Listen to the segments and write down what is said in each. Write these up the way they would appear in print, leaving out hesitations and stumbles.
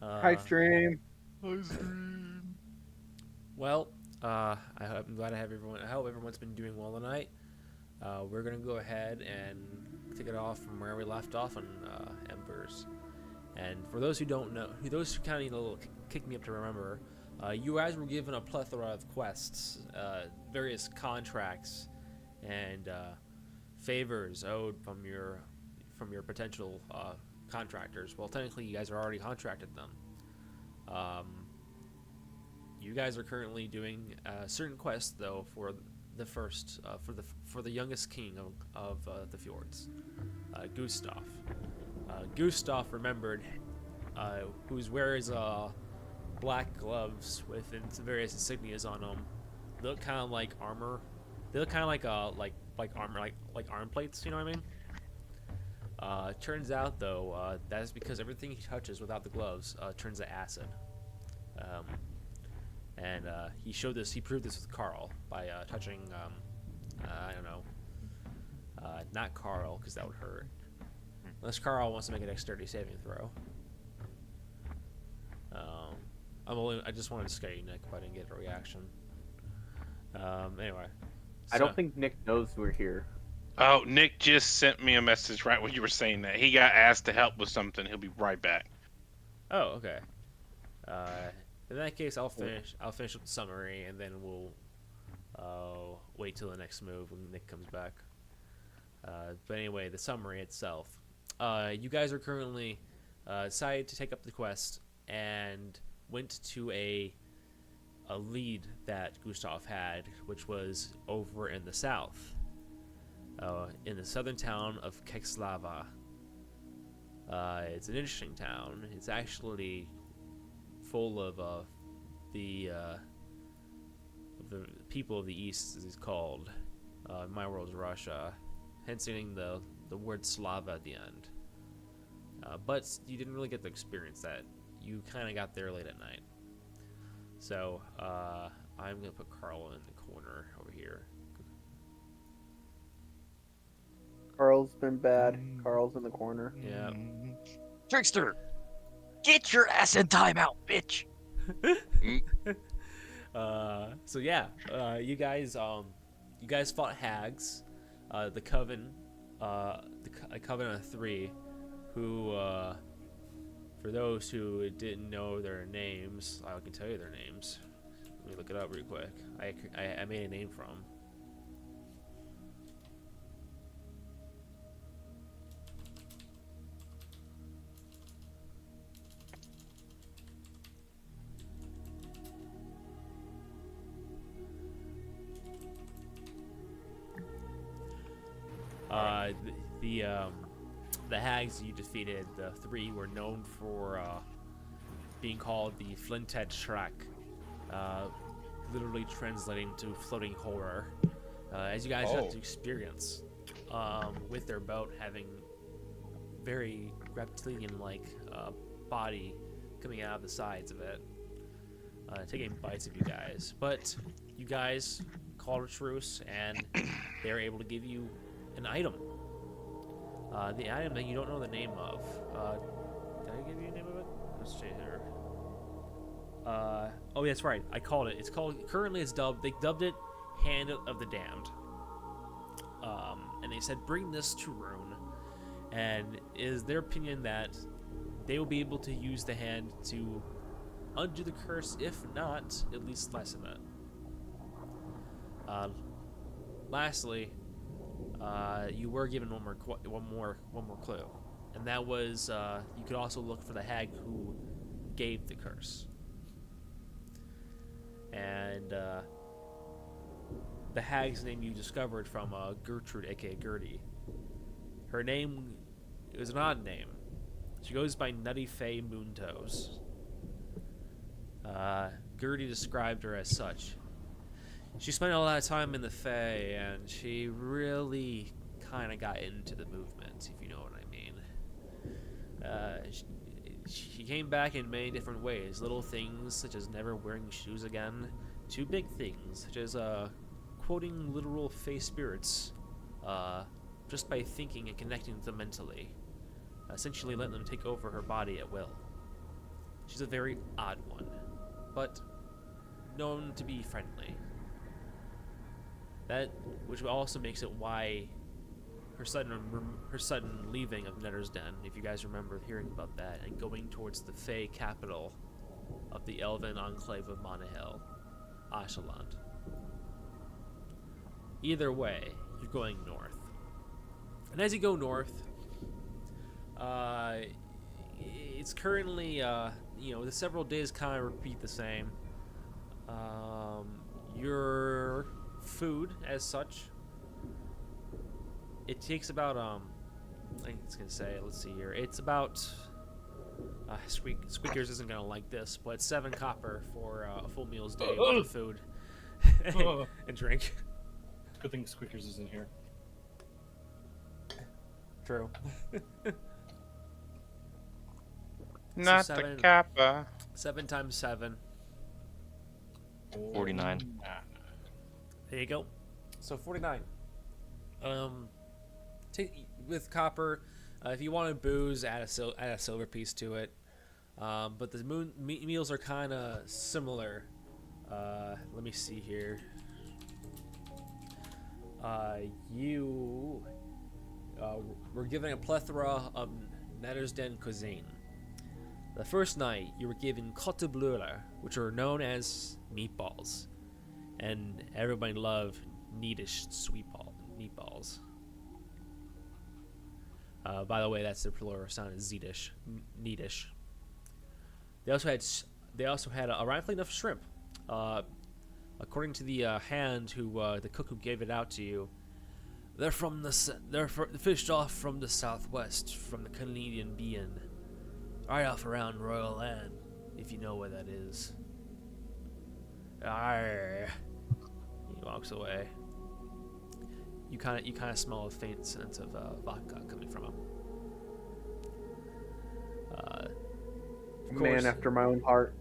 Hi, stream. Well, I'm glad to have everyone. I hope everyone's been doing well tonight. We're gonna go ahead and take it off from where we left off on Embers. And for those who don't know, those who kind of need a little kick me up to remember, you guys were given a plethora of quests, various contracts, and favors owed from your potential contractors. Well, technically, you guys are already contracted them. Um, you guys are currently doing a certain quest though for the first for the youngest king of the fjords, Gustov. Gustov remembered, who wears black gloves with various insignias on them. They look kind of like armor. They look kind of like armor, like arm plates. You know what I mean? Turns out though, that is because everything he touches without the gloves turns to acid. Um, and he proved this with Carl by touching, I don't know, not Carl because that would hurt. Unless Carl wants to make a dexterity saving throw. I just wanted to scare you, Nick, but I didn't get a reaction. Anyway, I so don't think Nick knows we're here. Oh, Nick just sent me a message right when you were saying that. He got asked to help with something. He'll be right back. oh okay. Uh, in that case, I'll finish. I'll finish up the summary, and then we'll wait till the next move when Nick comes back. But anyway, the summary itself. You guys are currently decided to take up the quest and went to a lead that Gustav had, which was over in the south, in the southern town of Kekslava. It's an interesting town. It's actually full of the people of the East, as it's called. My world is Russia, hence getting the word Slava at the end. But you didn't really get to experience that. You kind of got there late at night. So I'm gonna put Carl in the corner over here. Carl's been bad. Carl's in the corner. Yeah. Trickster, get your ass in timeout, bitch. So yeah, you guys fought hags, the coven, a coven of three, who, for those who didn't know their names, I can tell you their names. Let me look it up real quick. I made a name from 'em. The hags you defeated, the three, were known for being called the Flinthead Shrek, literally translating to floating horror. As you guys got to experience, with their boat having very reptilian-like body coming out of the sides of it, taking bites of you guys. But you guys called a truce, and they were able to give you an item. The item that you don't know the name of. Did I give you a name of it? Let's see here. Oh, that's right. I called it. It's called. Currently, it's dubbed. They dubbed it Hand of the Damned. And they said, bring this to Rune, and it is their opinion that they will be able to use the hand to undo the curse, if not, at least lessen it. Lastly, you were given one more clue, and that was you could also look for the hag who gave the curse. And the hag's name you discovered from Gertrude, aka Gertie. Her name is an odd name. She goes by Nutty Faye Moontoes. Gertie described her as such. She spent a lot of time in the Fae, and she really kind of got into the movement, if you know what I mean. She came back in many different ways. Little things, such as never wearing shoes again, to big things, such as quoting literal Fae spirits, just by thinking and connecting with them mentally. Essentially letting them take over her body at will. She's a very odd one, but known to be friendly. That, which also makes it why her sudden leaving of Netter's Den, if you guys remember hearing about that, and going towards the Fey capital of the Elven Enclave of Monahil, Ashalant. Either way, you're going north. And as you go north, it's currently, the several days kind of repeat the same. Your food, as such, it takes about, I think it's going to say, let's see here, it's about, Squeakers isn't going to like this, but 7 copper for a full meal's day worth of food and drink. Good thing Squeakers isn't here. True. Not So the kappa. 7 times 7. 49. There you go. So 49. With copper, if you wanted booze, add a silver piece to it. But the meals are kind of similar. Let me see here. You were given a plethora of Netter's Den cuisine. The first night, you were given cotte bleue, which are known as meatballs. And everybody loved neatish meatballs. By the way, that's the plural sound is zedish, neatish. They also had a rifle enough shrimp. According to the hand the cook who gave it out to you, they're fished off from the southwest, from the Canadian Bien, right off around Royal Land, if you know where that is. Arr. He walks away. You kind of smell a faint sense of vodka coming from him. Of Man course, after my own heart.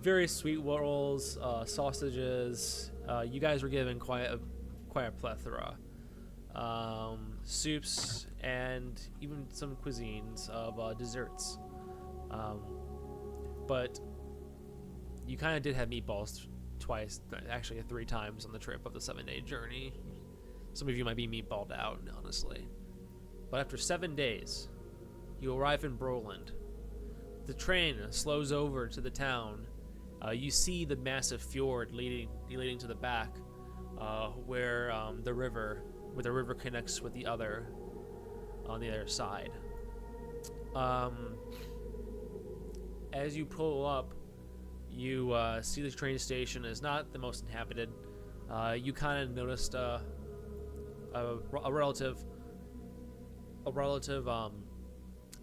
Various sweet rolls, sausages. You guys were given quite a plethora. Soups and even some cuisines of desserts. But you kind of did have meatballs twice, actually 3 times on the trip of the 7-day journey. Some of you might be meatballed out, honestly. But after 7 days, you arrive in Broland. The train slows over to the town. You see the massive fjord leading to the back, where the river connects with the other on the other side. As you pull up, you see the train station is not the most inhabited. You kind of noticed a relative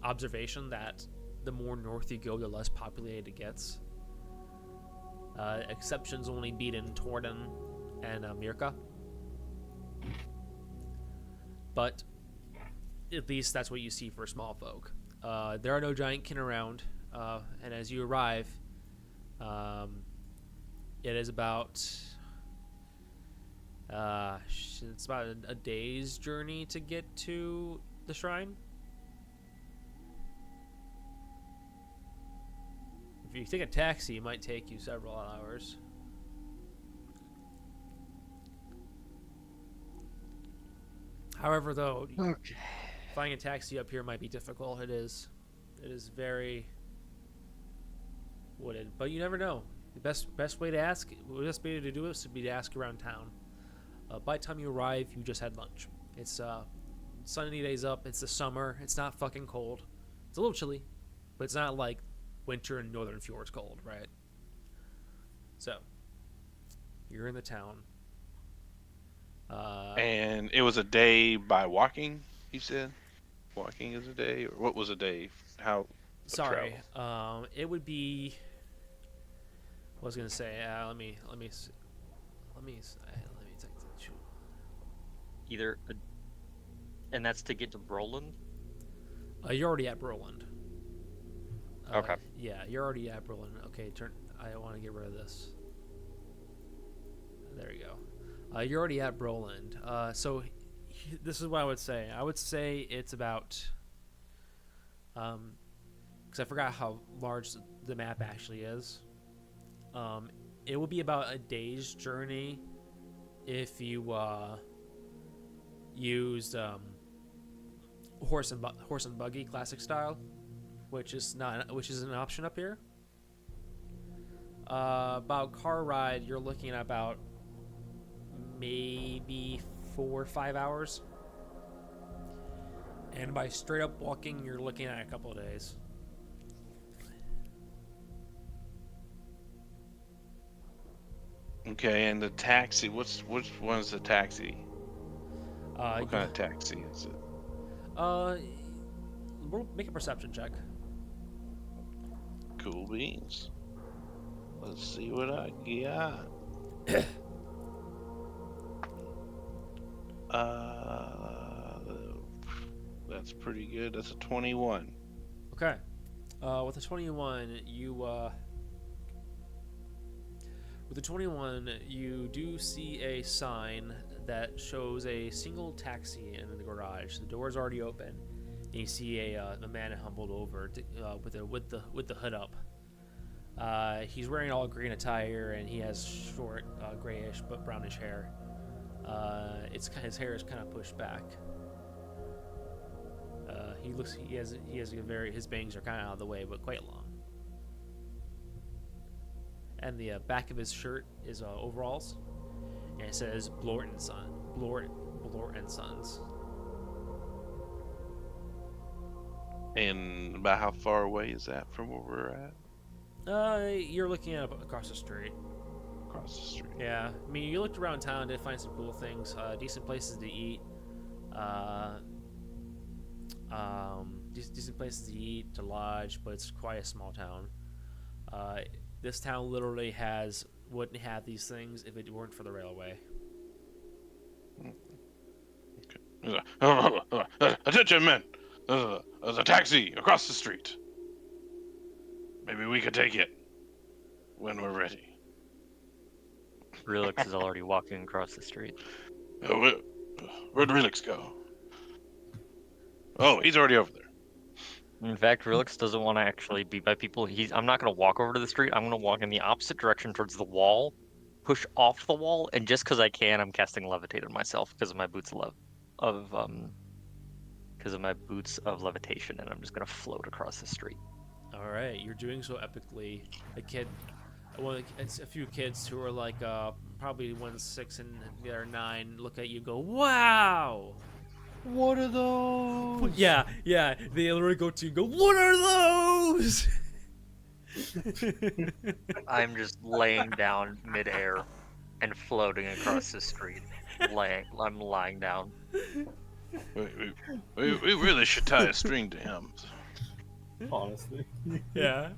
observation that the more north you go, the less populated it gets. Exceptions only being in Torden and Mirka. But at least that's what you see for small folk. There are no giant kin around, and as you arrive, it is about it's about a day's journey to get to the shrine. If you take a taxi, it might take you several hours. However, though, finding a taxi up here might be difficult. It is very wooded, but you never know. The best way to do this would be to ask around town. By the time you arrive, you just had lunch. It's sunny days up. It's the summer. It's not fucking cold. It's a little chilly, but it's not like winter in Northern Fjords cold, right? So, you're in the town. And it was a day by walking, you said? Walking is a day? Or what was a day? How? Sorry. It would be... I was going to say, let me take the shoot. And that's to get to Broland? You're already at Broland. Okay. Yeah, you're already at Broland. Okay, I want to get rid of this. There you go. You're already at Broland. So this is what I would say. I would say it's about, because I forgot how large the map actually is. It will be about a day's journey if you used horse and buggy classic style, which is an option up here. About car ride, you're looking at about maybe 4 or 5 hours, and by straight up walking, you're looking at a couple of days. Okay, and the taxi. Which one's the taxi? What kind of taxi is it? We'll make a perception check. Cool beans. Let's see what I got. That's pretty good. That's a 21. Okay. With a 21, you do see a sign that shows a single taxi in the garage. The door's already open, and you see a man humbled over with the hood up. He's wearing all green attire, and he has short, grayish but brownish hair. His hair is kind of pushed back. His bangs are kind of out of the way, but quite long. And the back of his shirt is overalls, and it says Blort and Sons. And about how far away is that from where we're at? You're looking at across the street. Across the street. Yeah, I mean, you looked around town, did find some cool things, decent places to eat, decent places to eat, to lodge, but it's quite a small town. This town literally wouldn't have these things if it weren't for the railway. Okay. Attention, men! There's a taxi across the street. Maybe we could take it when we're ready. Relix is already walking across the street. Where'd Relix go? Oh, he's already over there. In fact, Relix doesn't want to actually be by people. I'm not going to walk over to the street. I'm going to walk in the opposite direction towards the wall, push off the wall, and just because I can, I'm casting Levitate on myself because of my boots of levitation, and I'm just going to float across the street. All right, you're doing so epically. It's a few kids who are like probably 1's6 and the other 9 look at you, and go, "Wow! What are those? Yeah. They literally go to you and go, "What are those?" I'm just laying down midair and floating across the street. I'm lying down. We really should tie a string to him. Honestly. Yeah.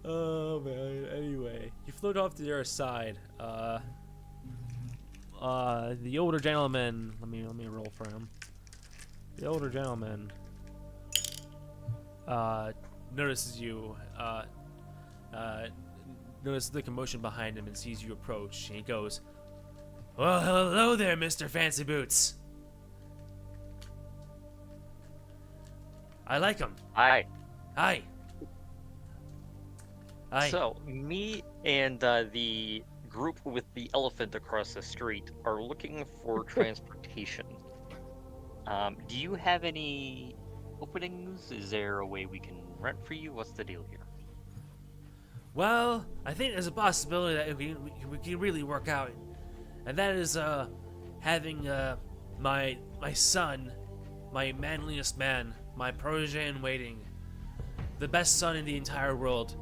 Oh man. Anyway, you float off to the other side. The older gentleman. Let me roll for him. The older gentleman notices you. Notices the commotion behind him and sees you approach. And he goes, "Well, hello there, Mr. Fancy Boots. I like him. Hi. Hi. So, me and the group with the elephant across the street are looking for transportation. Do you have any openings? Is there a way we can rent for you? What's the deal here? Well, I think there's a possibility that we can really work out, and that is having my son, my manliest man, my protege in waiting, the best son in the entire world.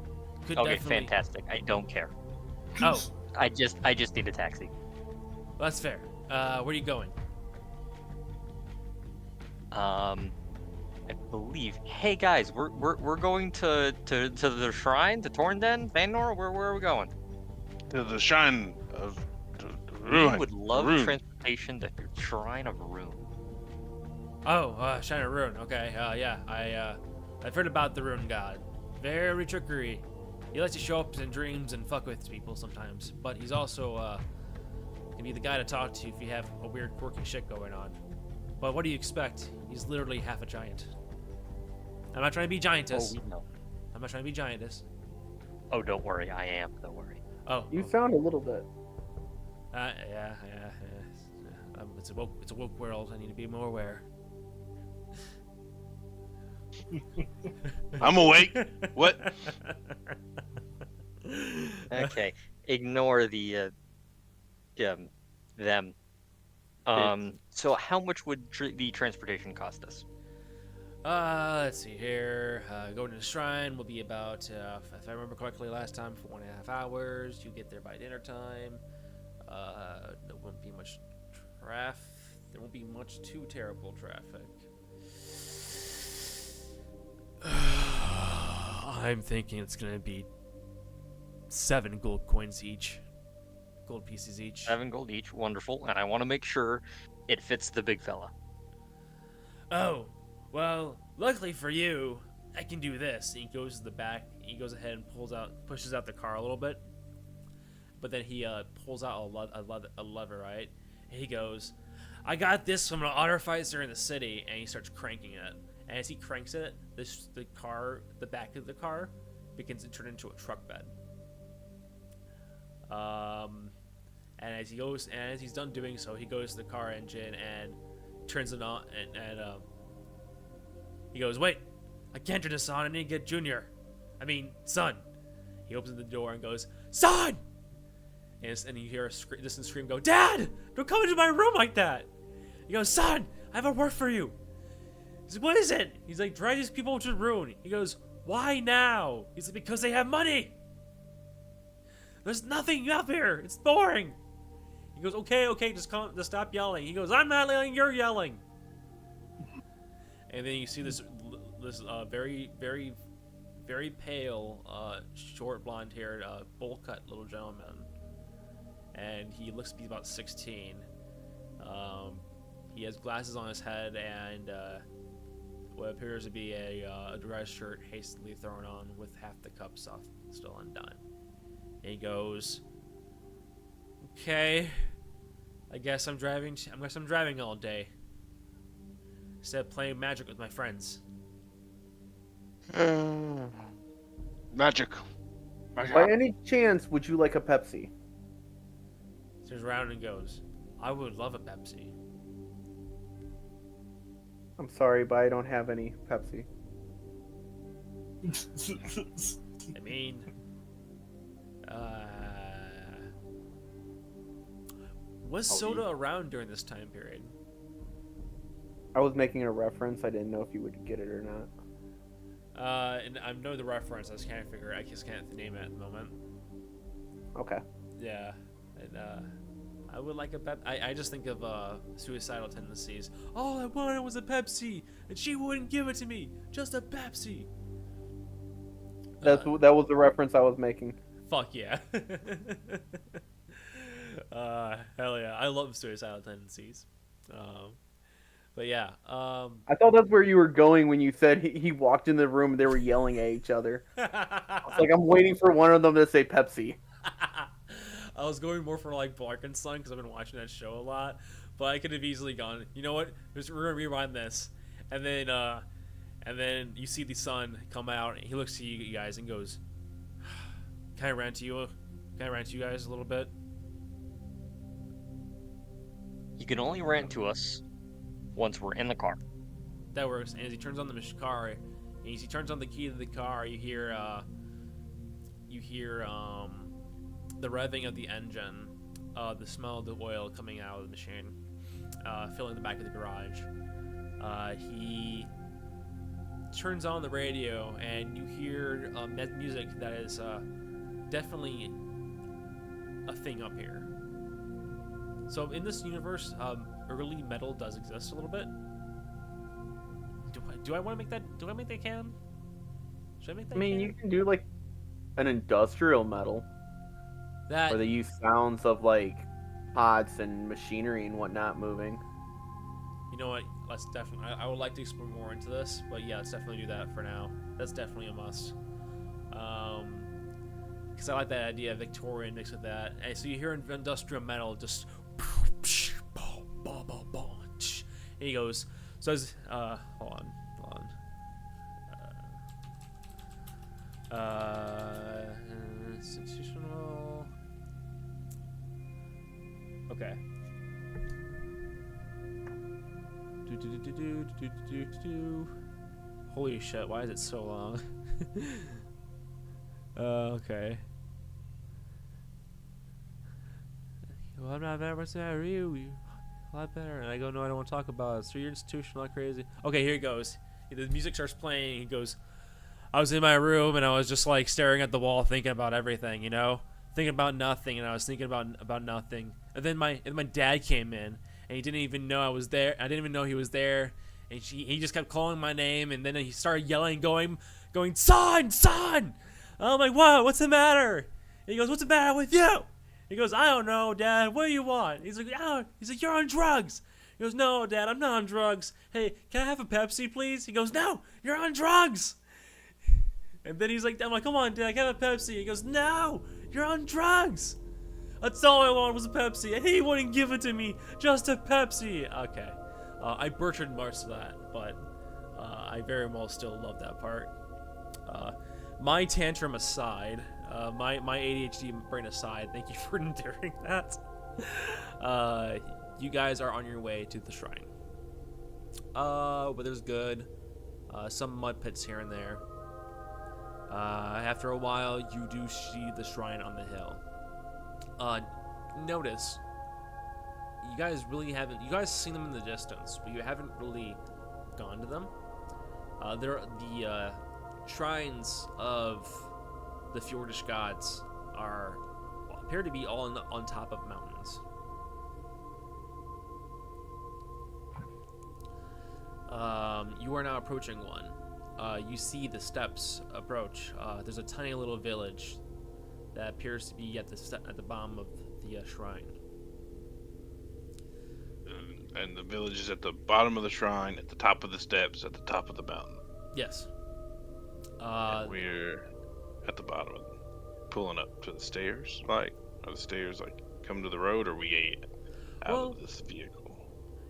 Could Okay, definitely... fantastic. I don't care. Oh, I just need a taxi. that's fair. Where are you going? I believe. Hey guys, we're going to the shrine, to Tornden, Thanor. Where are we going? To the shrine of We would love Rune. transportation to the shrine of Rune. Oh, Shrine of Rune. Okay. Yeah. I've heard about the Rune God. Very trickery. He likes to show up in dreams and fuck with people sometimes, but he's also and be the guy to talk to if you have a weird, quirky shit going on. But what do you expect? He's literally half a giant. I'm not trying to be Oh, giantess. we know. I'm not trying to be giantess. Oh, don't worry, I am. Don't worry. Oh, You sound a little bit. yeah. It's a woke world. I need to be more aware. I'm awake. What? Okay, ignore the them. So how much would the transportation cost us? Let's see here. Going to the shrine will be about, if I remember correctly, last time for 1.5 hours. You get there by dinner time. There won't be much traffic. There won't be much too terrible traffic. I'm thinking it's gonna be 7 gold coins each. Gold pieces each. 7 gold each, wonderful. And I want to make sure it fits the big fella. Oh, well, luckily for you, I can do this. And he goes to the back. He goes ahead and pushes out the car a little bit. But then he pulls out a lever, right? And he goes, "I got this from an otter fighter in the city," and he starts cranking it. And as he cranks it, the back of the car begins to turn into a truck bed. And as he's done doing so, he goes to the car engine and turns it on, and he goes, "Wait, I can't turn this on. I need to get Son." He opens the door and goes, "Son!" And you hear a distant scream go, "Dad! Don't come into my room like that!" He goes, "Son, I have a work for you." He's like, "What is it?" He's like, "Drive these people to Rune." He goes, "Why now?" He's like, "Because they have money. There's nothing up here. It's boring." He goes, Okay, just stop yelling." He goes, "I'm not yelling, you're yelling." And then you see this very, very, very pale, short blonde-haired, bowl-cut little gentleman. And he looks to be about 16. He has glasses on his head and what appears to be a dress shirt hastily thrown on with half the cups off, still undone. And he goes, "Okay, I guess I'm driving all day instead of playing magic with my friends." Magic. By any chance, would you like a Pepsi? Turns around and goes, "I would love a Pepsi." I'm sorry, but I don't have any Pepsi. I mean, was soda around during this time period? I was making a reference. I didn't know if you would get it or not. And I know the reference. I just can't name it at the moment. Okay. Yeah, and I would like a Pepsi. I just think of suicidal tendencies. All I wanted was a Pepsi, and she wouldn't give it to me. Just a Pepsi. That was the reference I was making. Fuck yeah. Hell yeah. I love suicidal tendencies. But yeah. I thought that's where you were going when you said he walked in the room and they were yelling at each other. I was like, I'm waiting for one of them to say Pepsi. I was going more for like Bark and Son because I've been watching that show a lot, but I could have easily gone, you know what? We're gonna rewind this, and then you see the son come out, and he looks to you guys and goes, "Can I rant to you? Can I rant to you guys a little bit?" You can only rant to us once we're in the car. That works. And as he turns on the car, and as he turns on the key to the car, you hear the revving of the engine, the smell of the oil coming out of the machine, filling the back of the garage. He turns on the radio, and you hear music that is definitely a thing up here. So in this universe, early metal does exist a little bit. Do I want to make that? Do I make that canon? Should I make that? I mean, canon? you can do like an industrial metal where they use sounds of like pods and machinery and whatnot moving. You know what? Let's definitely. I would like to explore more into this, but yeah, let's definitely do that for now. That's definitely a must. Because I like that idea of Victorian mixed with that. And so you hear industrial metal just And he goes, says, hold on. Institutional. Okay. Holy shit, why is it so long? Okay. Well, I'm not that much better. You a lot better. And I go, no, I don't want to talk about it. So you're institutional, not crazy. Okay, here he goes. The music starts playing. He goes, I was in my room and I was just like staring at the wall, thinking about everything, you know, thinking about nothing. And I was thinking about nothing. And then my dad came in and he didn't even know I was there. I didn't even know he was there. And he just kept calling my name. And then he started yelling, going, son, son. I'm like, what? What's the matter? And he goes, what's the matter with you? He goes, I don't know, Dad. What do you want? He's like, oh. He's like, you're on drugs. He goes, no, Dad, I'm not on drugs. Hey, can I have a Pepsi, please? He goes, no, you're on drugs. And then he's like, I'm like, come on, Dad, can I have a Pepsi? He goes, no, you're on drugs. That's all I wanted was a Pepsi. And he wouldn't give it to me, just a Pepsi. Okay. I butchered most of that, but I very well still love that part. My tantrum aside, my ADHD brain aside, thank you for enduring that. You guys are on your way to the shrine. Weather's good. Some mud pits here and there. After a while, you do see the shrine on the hill. Notice, you guys seen them in the distance, but you haven't really gone to them. They're the shrines of the Fjordish gods appear to be all on top of mountains. You are now approaching one. You see the steps approach. There's a tiny little village that appears to be at the bottom of the shrine. And the village is at the bottom of the shrine, at the top of the steps, at the top of the mountain. Yes. And we're at the bottom, pulling up to the stairs. Like, are the stairs like come to the road, or are we out of this vehicle?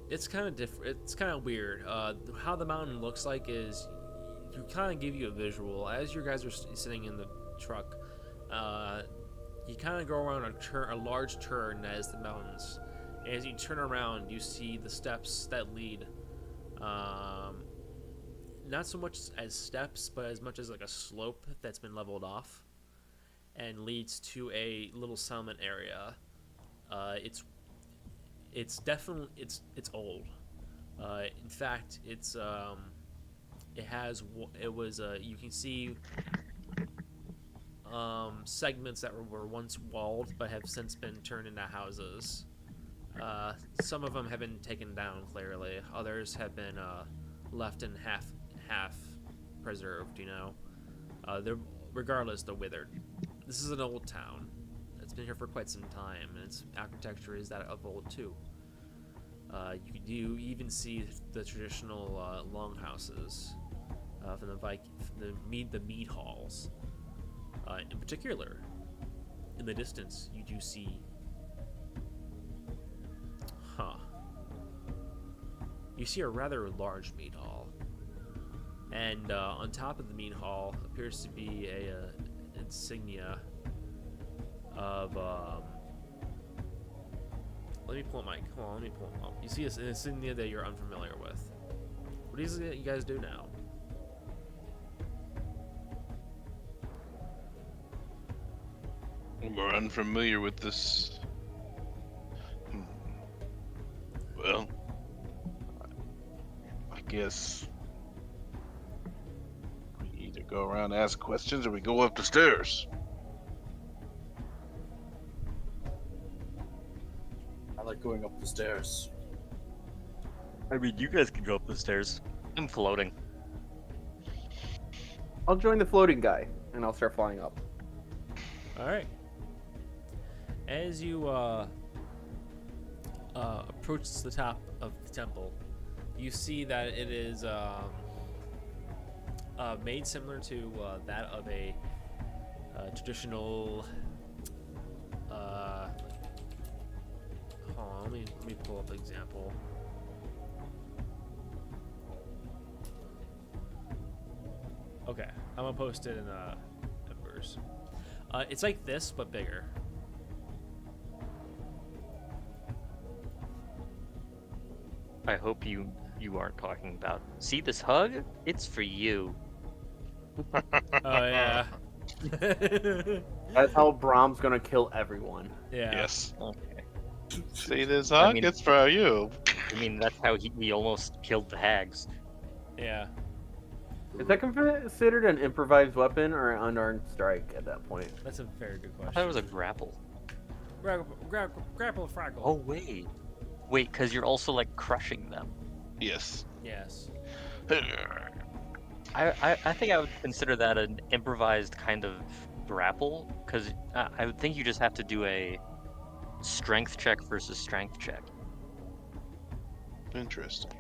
It's kind of different. It's kind of weird. How the mountain looks like is, you kind of give you a visual as you guys are sitting in the truck. You kind of go around a large turn that is the mountains. And as you turn around, you see the steps that lead. Not so much as steps, but as much as like a slope that's been leveled off, and leads to a little settlement area. It's definitely it's old. In fact, you can see segments that were once walled but have since been turned into houses. Some of them have been taken down clearly. Others have been left in half preserved. You know, regardless, they're withered. This is an old town. It's been here for quite some time, and its architecture is that of old too. You even see the traditional longhouses from the mead halls. In particular, in the distance, you do see. You see a rather large mead hall, and on top of the mead hall appears to be a insignia of. Let me pull up let me pull them up. You see an insignia that you're unfamiliar with. What is it you guys do now? We're unfamiliar with this. Well, I guess we either go around and ask questions or we go up the stairs. I like going up the stairs. I mean, you guys can go up the stairs. I'm floating. I'll join the floating guy, and I'll start flying up. All right. As you approach the top of the temple, you see that it is made similar to that of a traditional. Hold on, let me pull up an example. Okay, I'm gonna post it in Embers. It's like this, but bigger. I hope you aren't talking about. See this hug? It's for you. Oh yeah. That's how Brahm's gonna kill everyone. Yeah. Yes. Okay. See this hug? mean- It's for you. I mean, that's how he almost killed the hags. Yeah. Is that considered an improvised weapon or an unarmed strike at that point? That's a very good I question. thought it was a grapple. Grapple fraggle. Oh wait, because you're also like crushing them. Yes. Yes. I think I would consider that an improvised kind of grapple, because I would think you just have to do a strength check versus strength check. Interesting.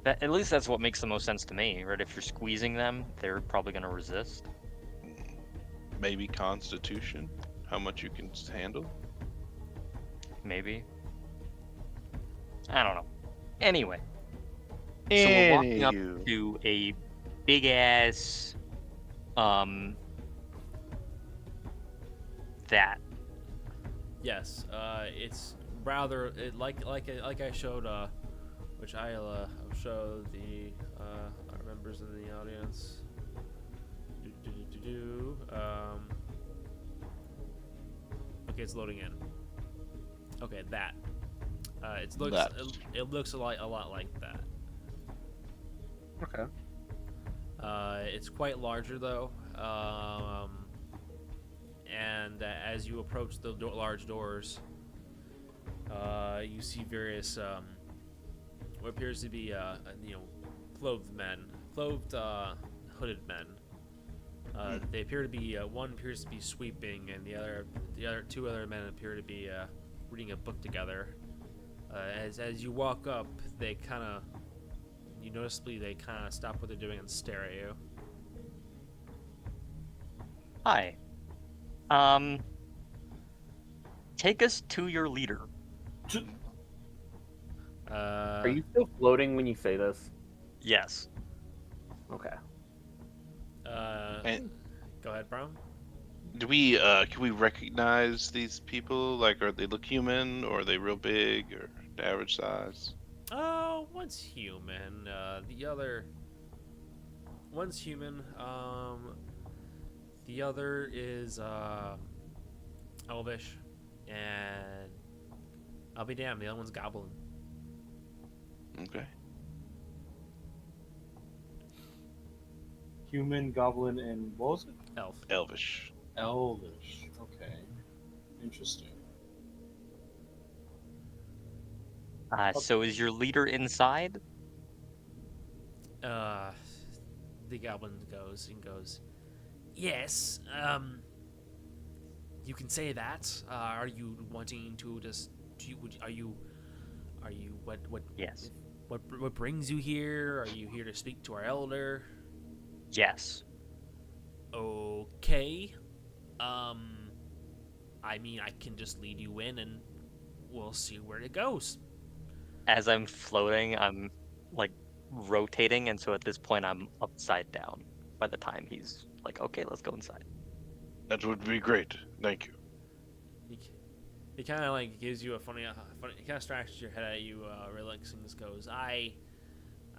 At least that's what makes the most sense to me, right? If you're squeezing them, they're probably going to resist. Maybe Constitution? How much you can handle? Maybe. I don't know. Anyway. So we're walking up to a big ass that. Yes. It's rather like I showed which I'll show the members of the audience. Okay, it's loading in. Okay, that. It looks a lot like that. Okay. It's quite larger though, and as you approach the large doors, you see various what appears to be clothed hooded men. They appear to be one appears to be sweeping, and the other two other men appear to be reading a book together. As you walk up, they noticeably stop what they're doing and stare at you. Hi. Take us to your leader. Are you still floating when you say this? Yes. Okay. Go ahead, Brown. Do we can we recognize these people? Like, are they look human, or are they real big, or the average size? One's human. One's human. The other is elvish, and I'll be damned, the other one's goblin. Okay. Human, goblin, and what was it? Elf. Elvish. Elvish. Okay. Interesting. So is your leader inside? The goblin goes, yes, you can say that. Are you wanting to what Yes. what brings you here? Are you here to speak to our elder? Yes. Okay. I mean, I can just lead you in and we'll see where it goes. As I'm floating, I'm like rotating, and so at this point I'm upside down by the time he's like, okay, let's go inside. That would be great. Thank you. He kind of like gives you a funny. He kind of scratches your head at you, relaxing. This goes. I'm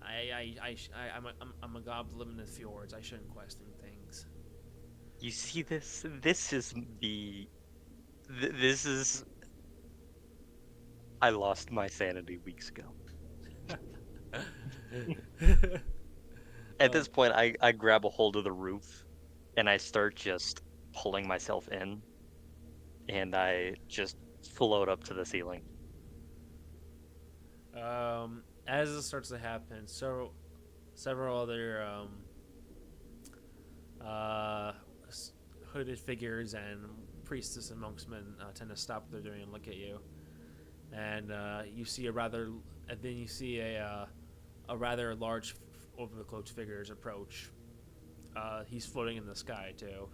a goblin in the fjords. I shouldn't question things. You see this? This is this is. I lost my sanity weeks ago. At this point, I grab a hold of the roof, and I start just pulling myself in, and I just float up to the ceiling. As this starts to happen, several other hooded figures and priestess and monksmen tend to stop what they're doing and look at you. And you see a rather large over-the-cloaked figures approach. He's floating in the sky too.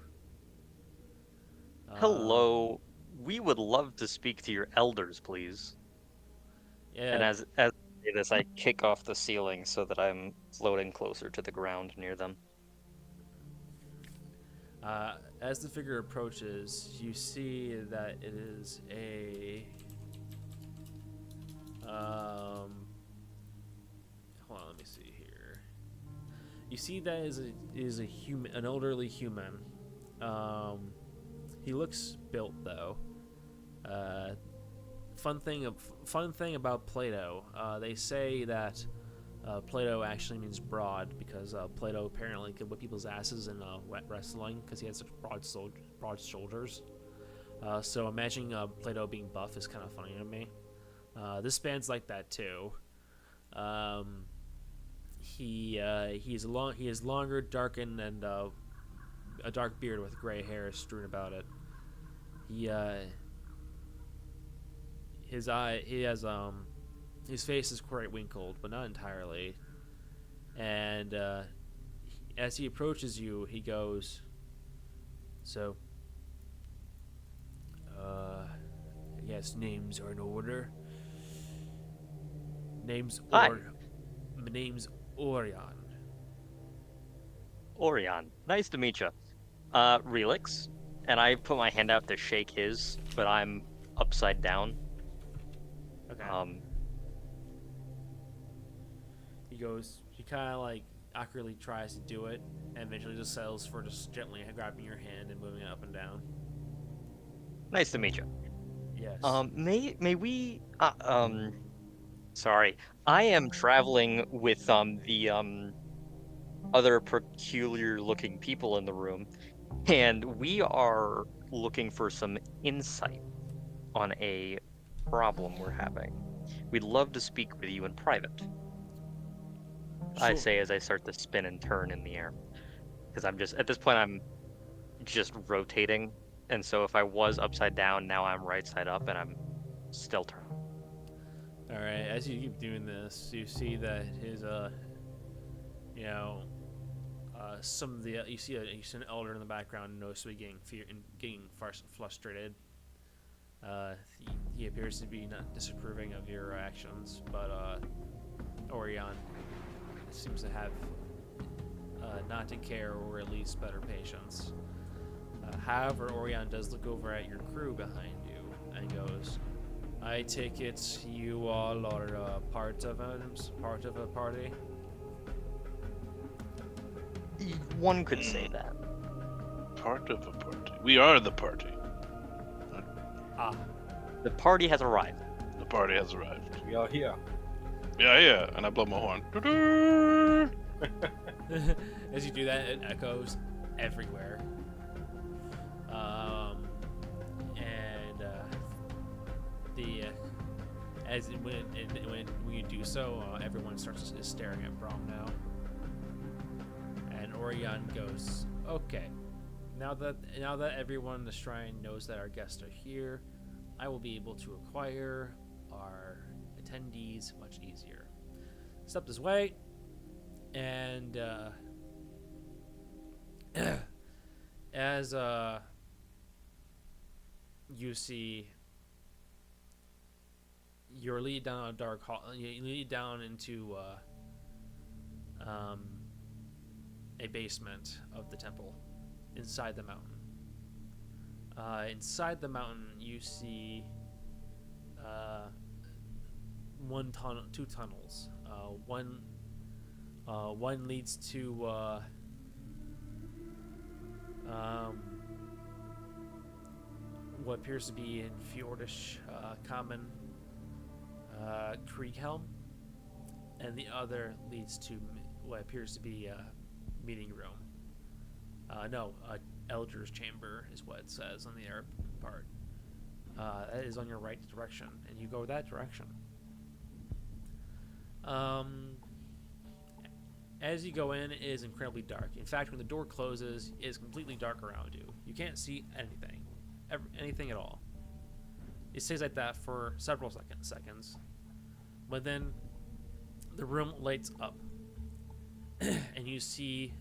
Hello, we would love to speak to your elders, please. Yeah. And as I say this, I kick off the ceiling so that I'm floating closer to the ground near them. As the figure approaches, you see that it is a hold on, let me see here. You see that is a human, an elderly human. He looks built though. Fun thing about Plato. They say that Plato actually means broad because Plato apparently could whip people's asses in wet wrestling because he had such broad shoulders. So imagining Plato being buff is kind of funny to me. This band's like that too. He is longer, darkened, and a dark beard with gray hair strewn about it. His face is quite wrinkled, but not entirely. And as he approaches you, he goes, "So, yes, names are in order. Name's Orion." Orion, nice to meet you. Relix, and I put my hand out to shake his, but I'm upside down. Okay. He kind of like awkwardly tries to do it, and eventually just settles for just gently grabbing your hand and moving it up and down. Nice to meet you. Yes. May we? Sorry, I am traveling with the other peculiar-looking people in the room, and we are looking for some insight on a problem we're having. We'd love to speak with you in private. Sure. I say as I start to spin and turn in the air, because I'm just at this point I'm just rotating, and so if I was upside down, now I'm right side up, and I'm still turning. All right. As you keep doing this, you see that his some of the you see an elder in the background noticeably getting frustrated. He appears to be not disapproving of your actions, but Orion seems to have not to care, or at least better patience. However, Orion does look over at your crew behind you and goes, "I take it you all are part of a party?" One could say that. Part of a party. We are the party. Ah. The party has arrived. The party has arrived. We are here. Yeah, and I blow my horn. As you do that, it echoes everywhere. When you do so, everyone starts staring at Brom now. And Orion goes, "Okay, now that everyone in the shrine knows that our guests are here, I will be able to acquire our attendees much easier." Step this way, and as you see, you're lead down a dark hall. You lead down into a basement of the temple inside the mountain. Inside the mountain, you see two tunnels. One leads to what appears to be in Fjordish common Krieghelm, and the other leads to what appears to be a meeting room. Elder's chamber is what it says on the Arab part. That is on your right direction, and you go that direction. As you go in, it is incredibly dark. In fact, when the door closes, it is completely dark around you. You can't see anything at all. It stays like that for several seconds, but then the room lights up, and you see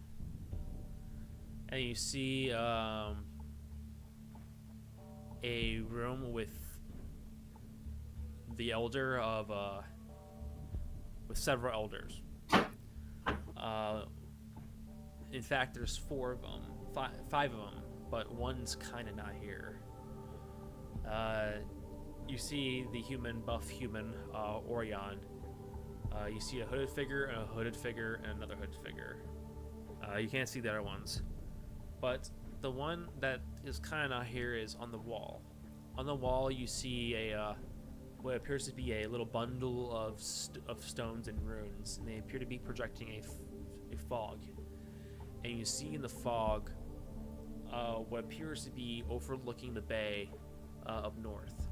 a room with the elder of with several elders. In fact, there's 4 of them, five of them, but one's kind of not here. You see the buff human, Orion. You see a hooded figure, and a hooded figure, and another hooded figure. You can't see the other ones. But the one that is kind of not here is on the wall. On the wall, you see what appears to be a little bundle of stones and runes, and they appear to be projecting a fog. And you see in the fog what appears to be overlooking the bay up north.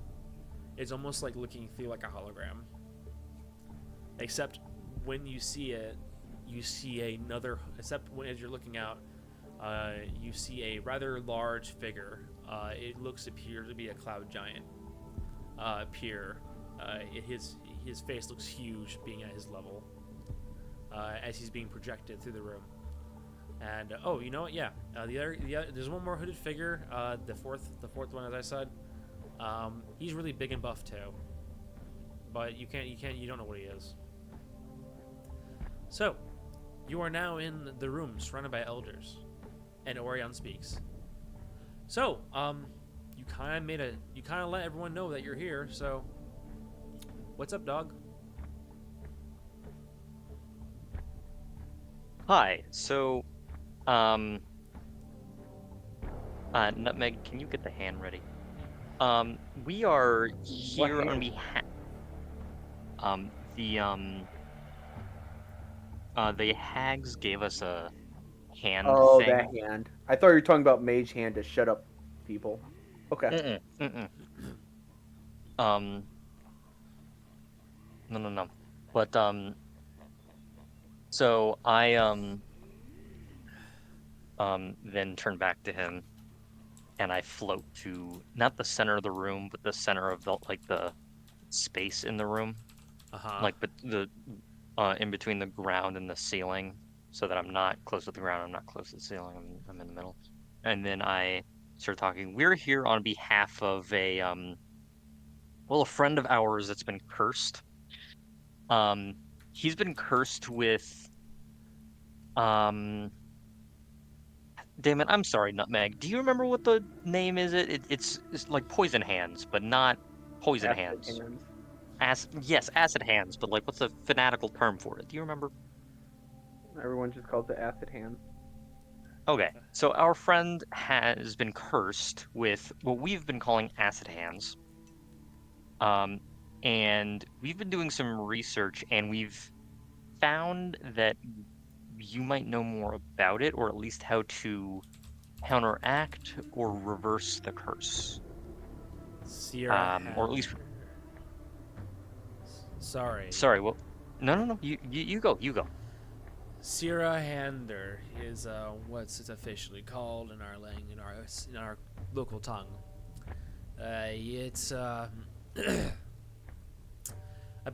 It's almost like looking through like a hologram. Except when you see it, you see another. Except when as you're looking out, you see a rather large figure. It appears to be a cloud giant. His face looks huge, being at his level, as he's being projected through the room. And you know what? Yeah, there's one more hooded figure. The fourth one, as I said. He's really big and buff too, but you don't know what he is. So, you are now in the room surrounded by elders, and Orion speaks. So, you kind of let everyone know that you're here. So, what's up, dog? Hi. So, Nutmeg, can you get the hand ready? We are here on behalf. The hags gave us a hand Oh, thing. that hand. I thought you were talking about mage hand to shut up people. Okay. No. But, so I, then turn back to him, and I float to, not the center of the room, but the center of the space in the room. But in between the ground and the ceiling, so that I'm not close to the ground, I'm not close to the ceiling, I'm in the middle. And then I start talking. We're here on behalf of a friend of ours that's been cursed. He's been cursed with, damn it, I'm sorry, Nutmeg. Do you remember what the name is? It's like poison hands, but not poison hands. Yes, acid hands, but like, what's the fanatical term for it? Do you remember? Everyone just calls it acid hands. Okay, so our friend has been cursed with what we've been calling acid hands. And we've been doing some research, and we've found that you might know more about it, or at least how to counteract or reverse the curse. Sierra or at least. Sorry. Well, no. You go. Sierra Hander is what's it officially called in our local tongue. It's I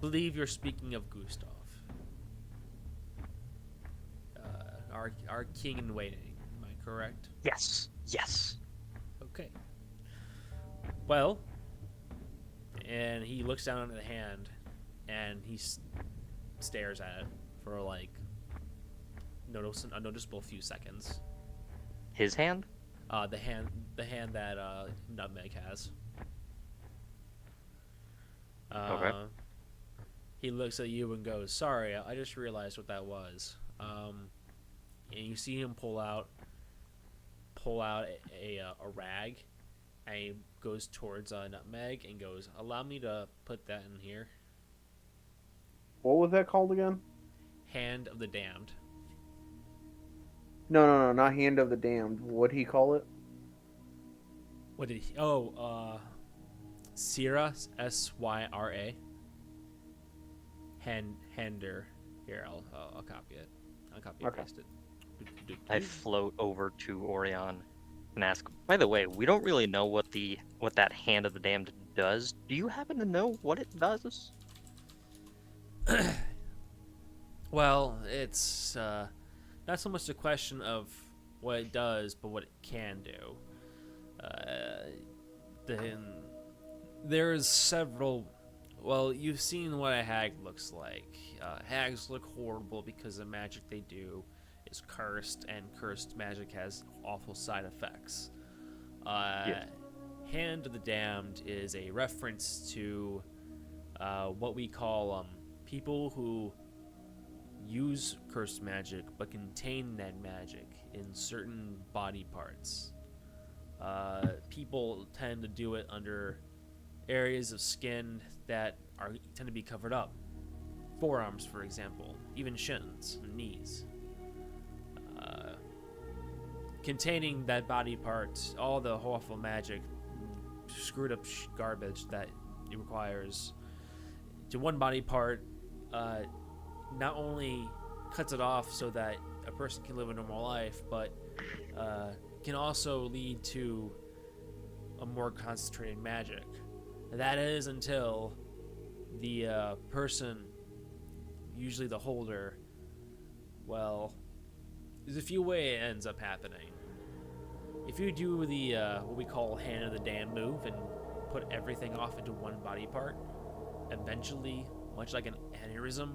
believe you're speaking of Gustov, our king in waiting. Am I correct? Yes. Okay. Well, and he looks down at the hand, and he stares at it for like a noticeable few seconds. His hand? The hand that Nutmeg has. Okay. He looks at you and goes, "Sorry, I just realized what that was." And you see him pull out a rag, and he goes towards Nutmeg and goes, "Allow me to put that in here." What was that called again? Hand of the Damned. No, not Hand of the Damned. What'd he call it? What did he? Syra, Syra. Hander. Here, I'll copy it. I'll copy and paste it. I float over to Orion and ask, by the way, we don't really know what that Hand of the Damned does. Do you happen to know what it does? Well, it's not so much the question of what it does, but what it can do. There's several. Well, you've seen what a hag looks like. Hags look horrible because of magic they do. is cursed, and cursed magic has awful side effects. Hand of the Damned is a reference to what we call people who use cursed magic but contain that magic in certain body parts. People tend to do it under areas of skin that tend to be covered up. Forearms, for example, even shins and knees. Containing that body part, all the awful magic, screwed up garbage that it requires to one body part, not only cuts it off so that a person can live a normal life, but can also lead to a more concentrated magic. That is until the person, usually the holder, well, there's a few ways it ends up happening. If you do the what we call Hand of the Damned move and put everything off into one body part, eventually, much like an aneurysm,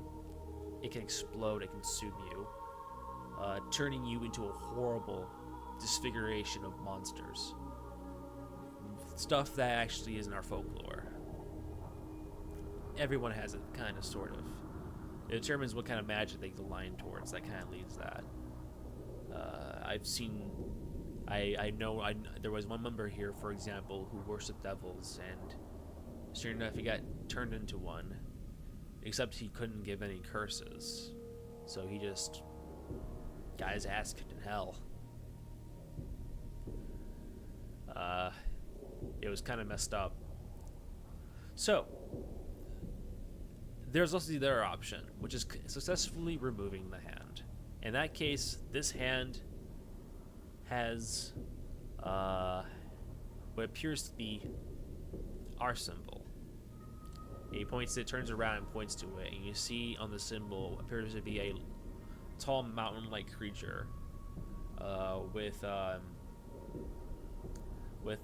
it can explode and consume you, turning you into a horrible disfiguration of monsters. Stuff that actually is in our folklore. Everyone has it, kind of, sort of. It determines what kind of magic they align towards. That kind of leads that. I know there was one member here, for example, who worshipped devils, and sure enough, he got turned into one. Except he couldn't give any curses, so he just got his ass kicked in hell. It was kind of messed up. So, there's also the other option, which is successfully removing the hand. In that case, this hand has what appears to be our symbol. He points it, turns around and points to it, and you see on the symbol what appears to be a tall mountain-like creature with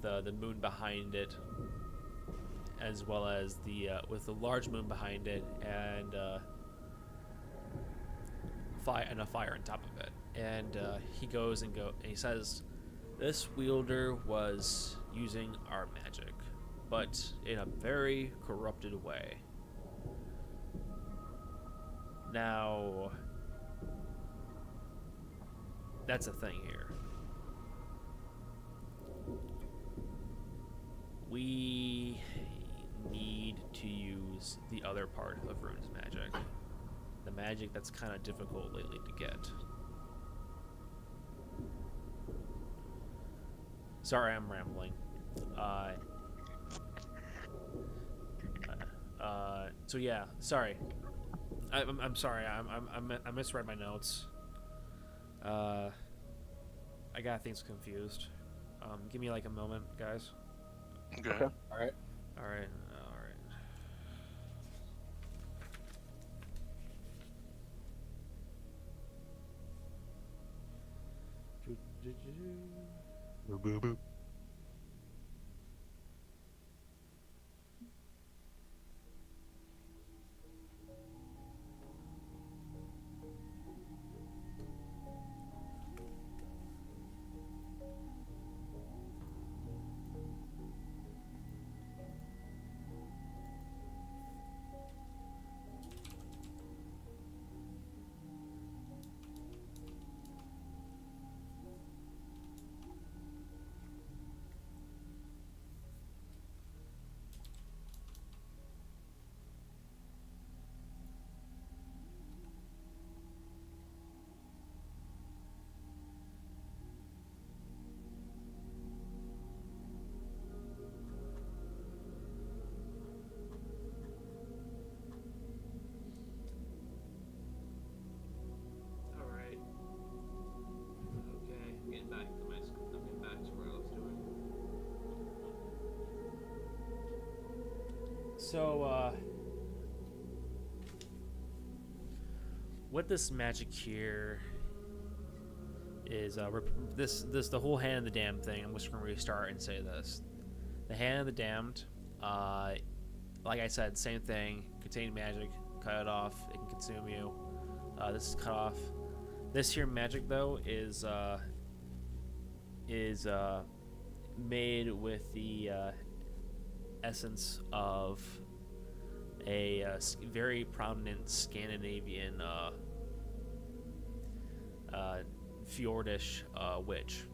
the moon behind it, as well as with the large moon behind it, and a fire on top of it. And he goes and he says, "This wielder was using our magic, but in a very corrupted way. Now, that's a thing here. We need to use the other part of Rune's magic. The magic that's kind of difficult lately to get." Sorry, I'm rambling. So yeah, sorry. I'm sorry. I misread my notes. I got things confused. Give me like a moment, guys. Okay. All right. All right. Boop, boop, boop. So, what this magic here is, the whole Hand of the Damned thing. I'm just gonna restart and say this: the Hand of the Damned, like I said, same thing. Contain magic, cut it off, it can consume you. This is cut off. This here magic though is made with the essence of a very prominent Scandinavian fjordish witch.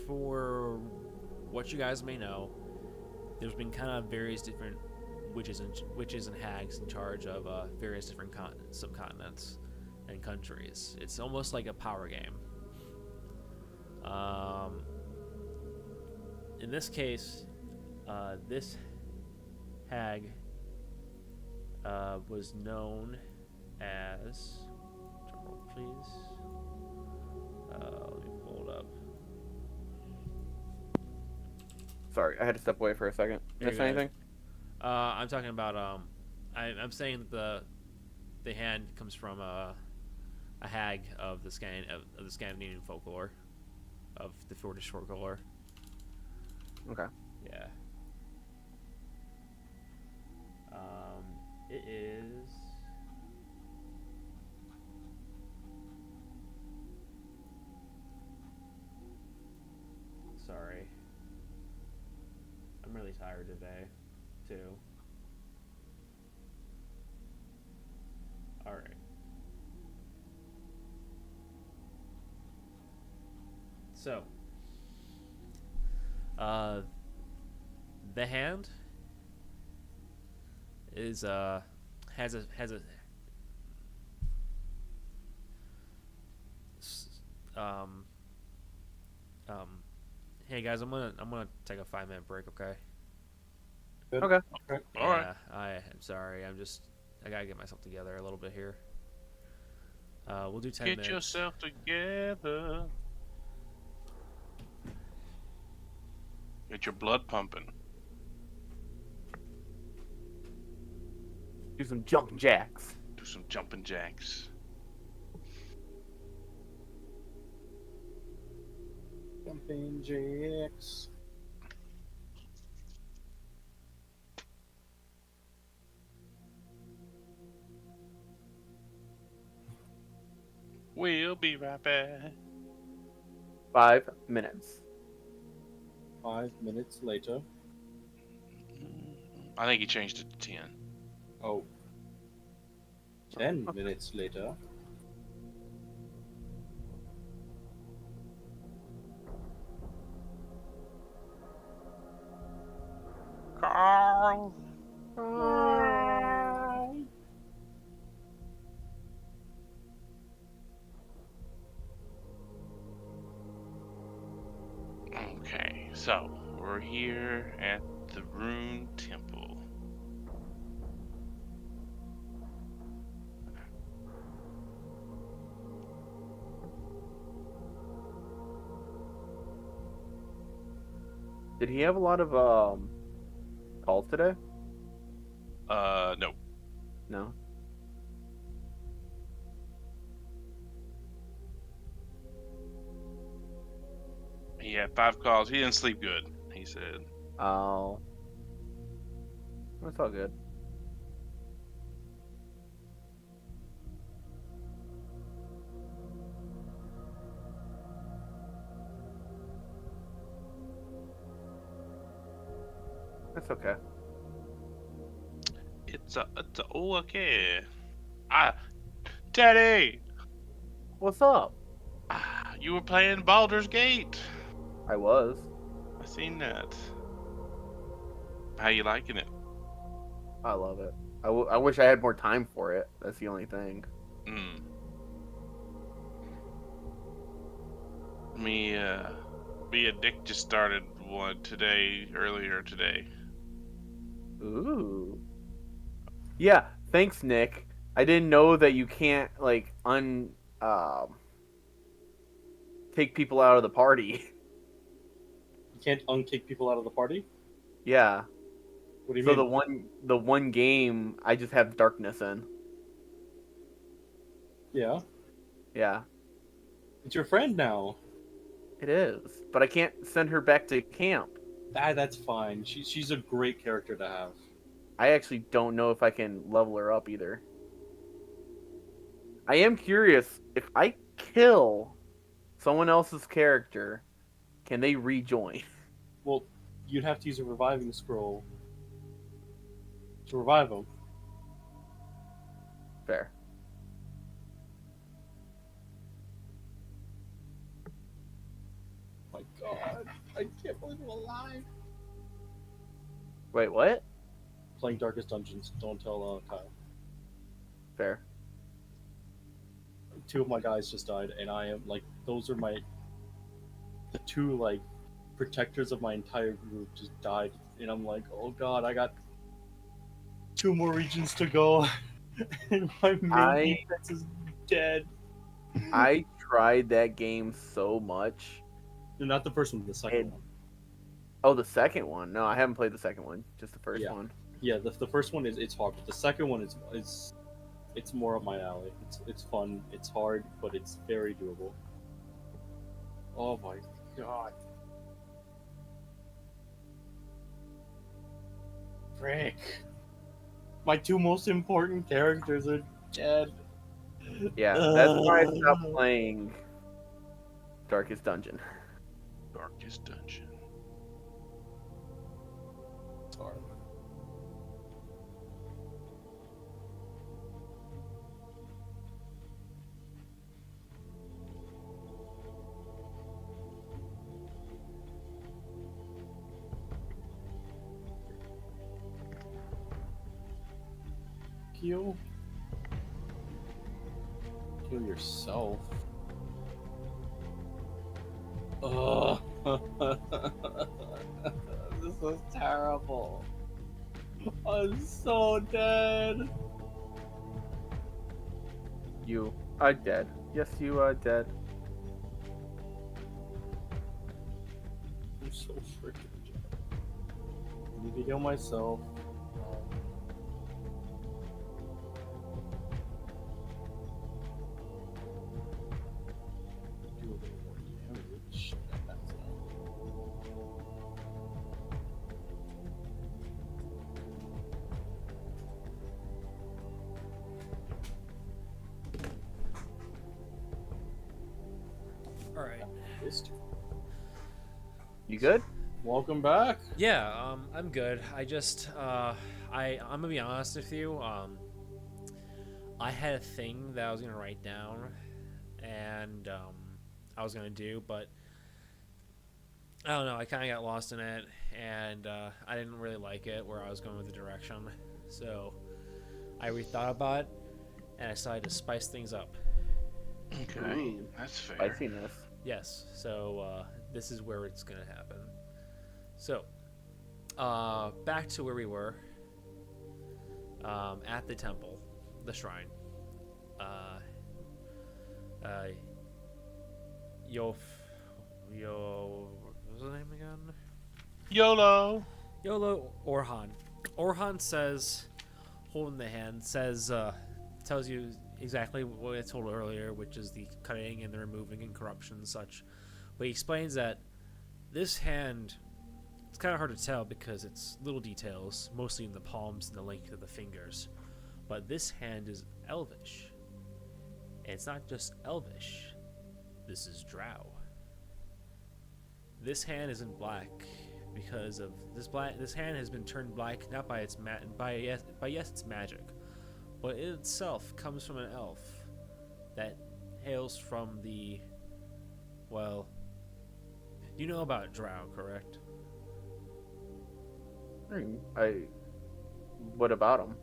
For what you guys may know, there's been kind of various different witches and hags in charge of various different subcontinents and countries. It's almost like a power game. In this case, this hag was known as. Drumroll, please. Let me pull it up. Sorry, I had to step away for a second. Miss anything? I'm talking about I'm saying that the hand comes from a hag of the Scandinavian folklore, of the Fjordish folklore. Okay. Yeah. It is. Sorry. I'm really tired today, too. Alright. So, the hand is has a hey guys, I'm gonna take a 5-minute break, okay? Good. Okay. All right. I'm sorry. I gotta get myself together a little bit here. We'll do 10 minutes. Get yourself together. Get your blood pumping. Do some jumping jacks. Do some jumping jacks. Jumping jacks. We'll be right back. 5 minutes. 5 minutes later. I think he changed it to 10. Oh. 10 minutes later. Carl. Okay, so we're here at the Rune Temple. Did he have a lot of calls today? No. No. He had 5 calls. He didn't sleep good, he said. Oh. That's all good. That's okay. It's okay. Teddy! What's up? You were playing Baldur's Gate. I was. I seen that. How you liking it? I love it. I wish I had more time for it. That's the only thing. Me and Dick just started one earlier today. Ooh. Yeah, thanks, Nick. I didn't know that you can't take people out of the party. You can't unkick people out of the party? Yeah. What do you So mean? the one game I just have darkness in. Yeah. Yeah. It's your friend now. It is. But I can't send her back to camp. That's fine. She's a great character to have. I actually don't know if I can level her up either. I am curious, if I kill someone else's character, can they rejoin? Well, you'd have to use a reviving scroll to revive them. Fair. My God, I can't believe I'm alive. Wait, what? Playing Darkest Dungeons. Don't tell Kyle. Fair. 2 of my guys just died, and I am like, those are the 2 like protectors of my entire group just died, and I'm like, oh God, I got 2 more regions to go, and my main defense is dead. I tried that game so much. No, not the first one, the second one. Oh, the second one? No, I haven't played the second one. Just the first one. Yeah, the first one it's hard, but the second one is it's more up my alley. It's fun. It's hard, but it's very doable. Oh my God. Frick. My 2 most important characters are dead. Yeah, that's why I stopped playing Darkest Dungeon. Darkest Dungeon. It's hard. Kill yourself. Ugh. This is terrible. I'm so dead. You are dead. Yes, you are dead. I'm so freaking dead. I need to heal myself. Do a little more damage. That's All right. You good? Welcome back. Yeah, I'm good. I'm gonna be honest with you. I had a thing that I was gonna write down, and I was gonna do, but I don't know. I kind of got lost in it, and I didn't really like it where I was going with the direction. So I rethought about it, and I decided to spice things up. Okay, that's fair. Spiciness. Yes. So this is where it's gonna happen. So, back to where we were, at the temple, the shrine. What was the name again? YOLO! Yolo Orhan. Orhan says, holding the hand, tells you exactly what I told earlier, which is the cutting and the removing and corruption and such. But he explains that this hand, it's kind of hard to tell because it's little details, mostly in the palms and the length of the fingers. But this hand is elvish. And it's not just elvish. This is drow. This hand isn't black because of this hand has been turned black not by its its magic, but it itself comes from an elf that hails from the, well, you know about drow, correct? What about them?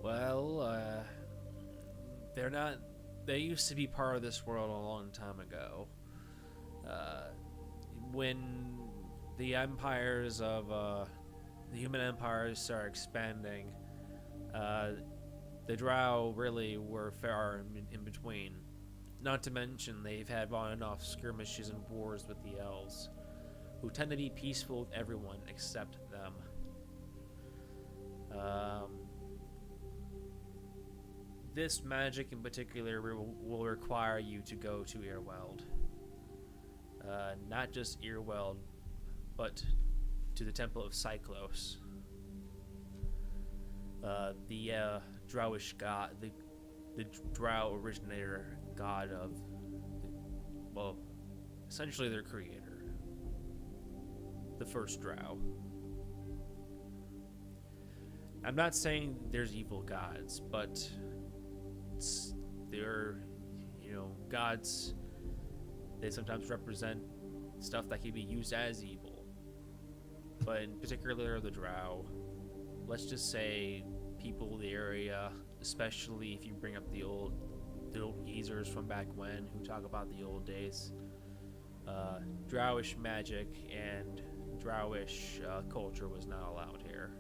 Well, they used to be part of this world a long time ago. When the empires of the human empires started expanding, the drow really were far in between. Not to mention they've had on and off skirmishes and wars with the elves, who tend to be peaceful with everyone except them. This magic in particular will require you to go to Earweld. Not just Earweld, but to the Temple of Cyclos. The drowish god, the Drow originator god of, well, essentially their creator, the first Drow. I'm not saying there's evil gods, but they're, gods. They sometimes represent stuff that can be used as evil. But in particular, the Drow, let's just say people in the area, especially if you bring up the old geezers from back when who talk about the old days, Drowish magic and Drowish culture was not allowed here.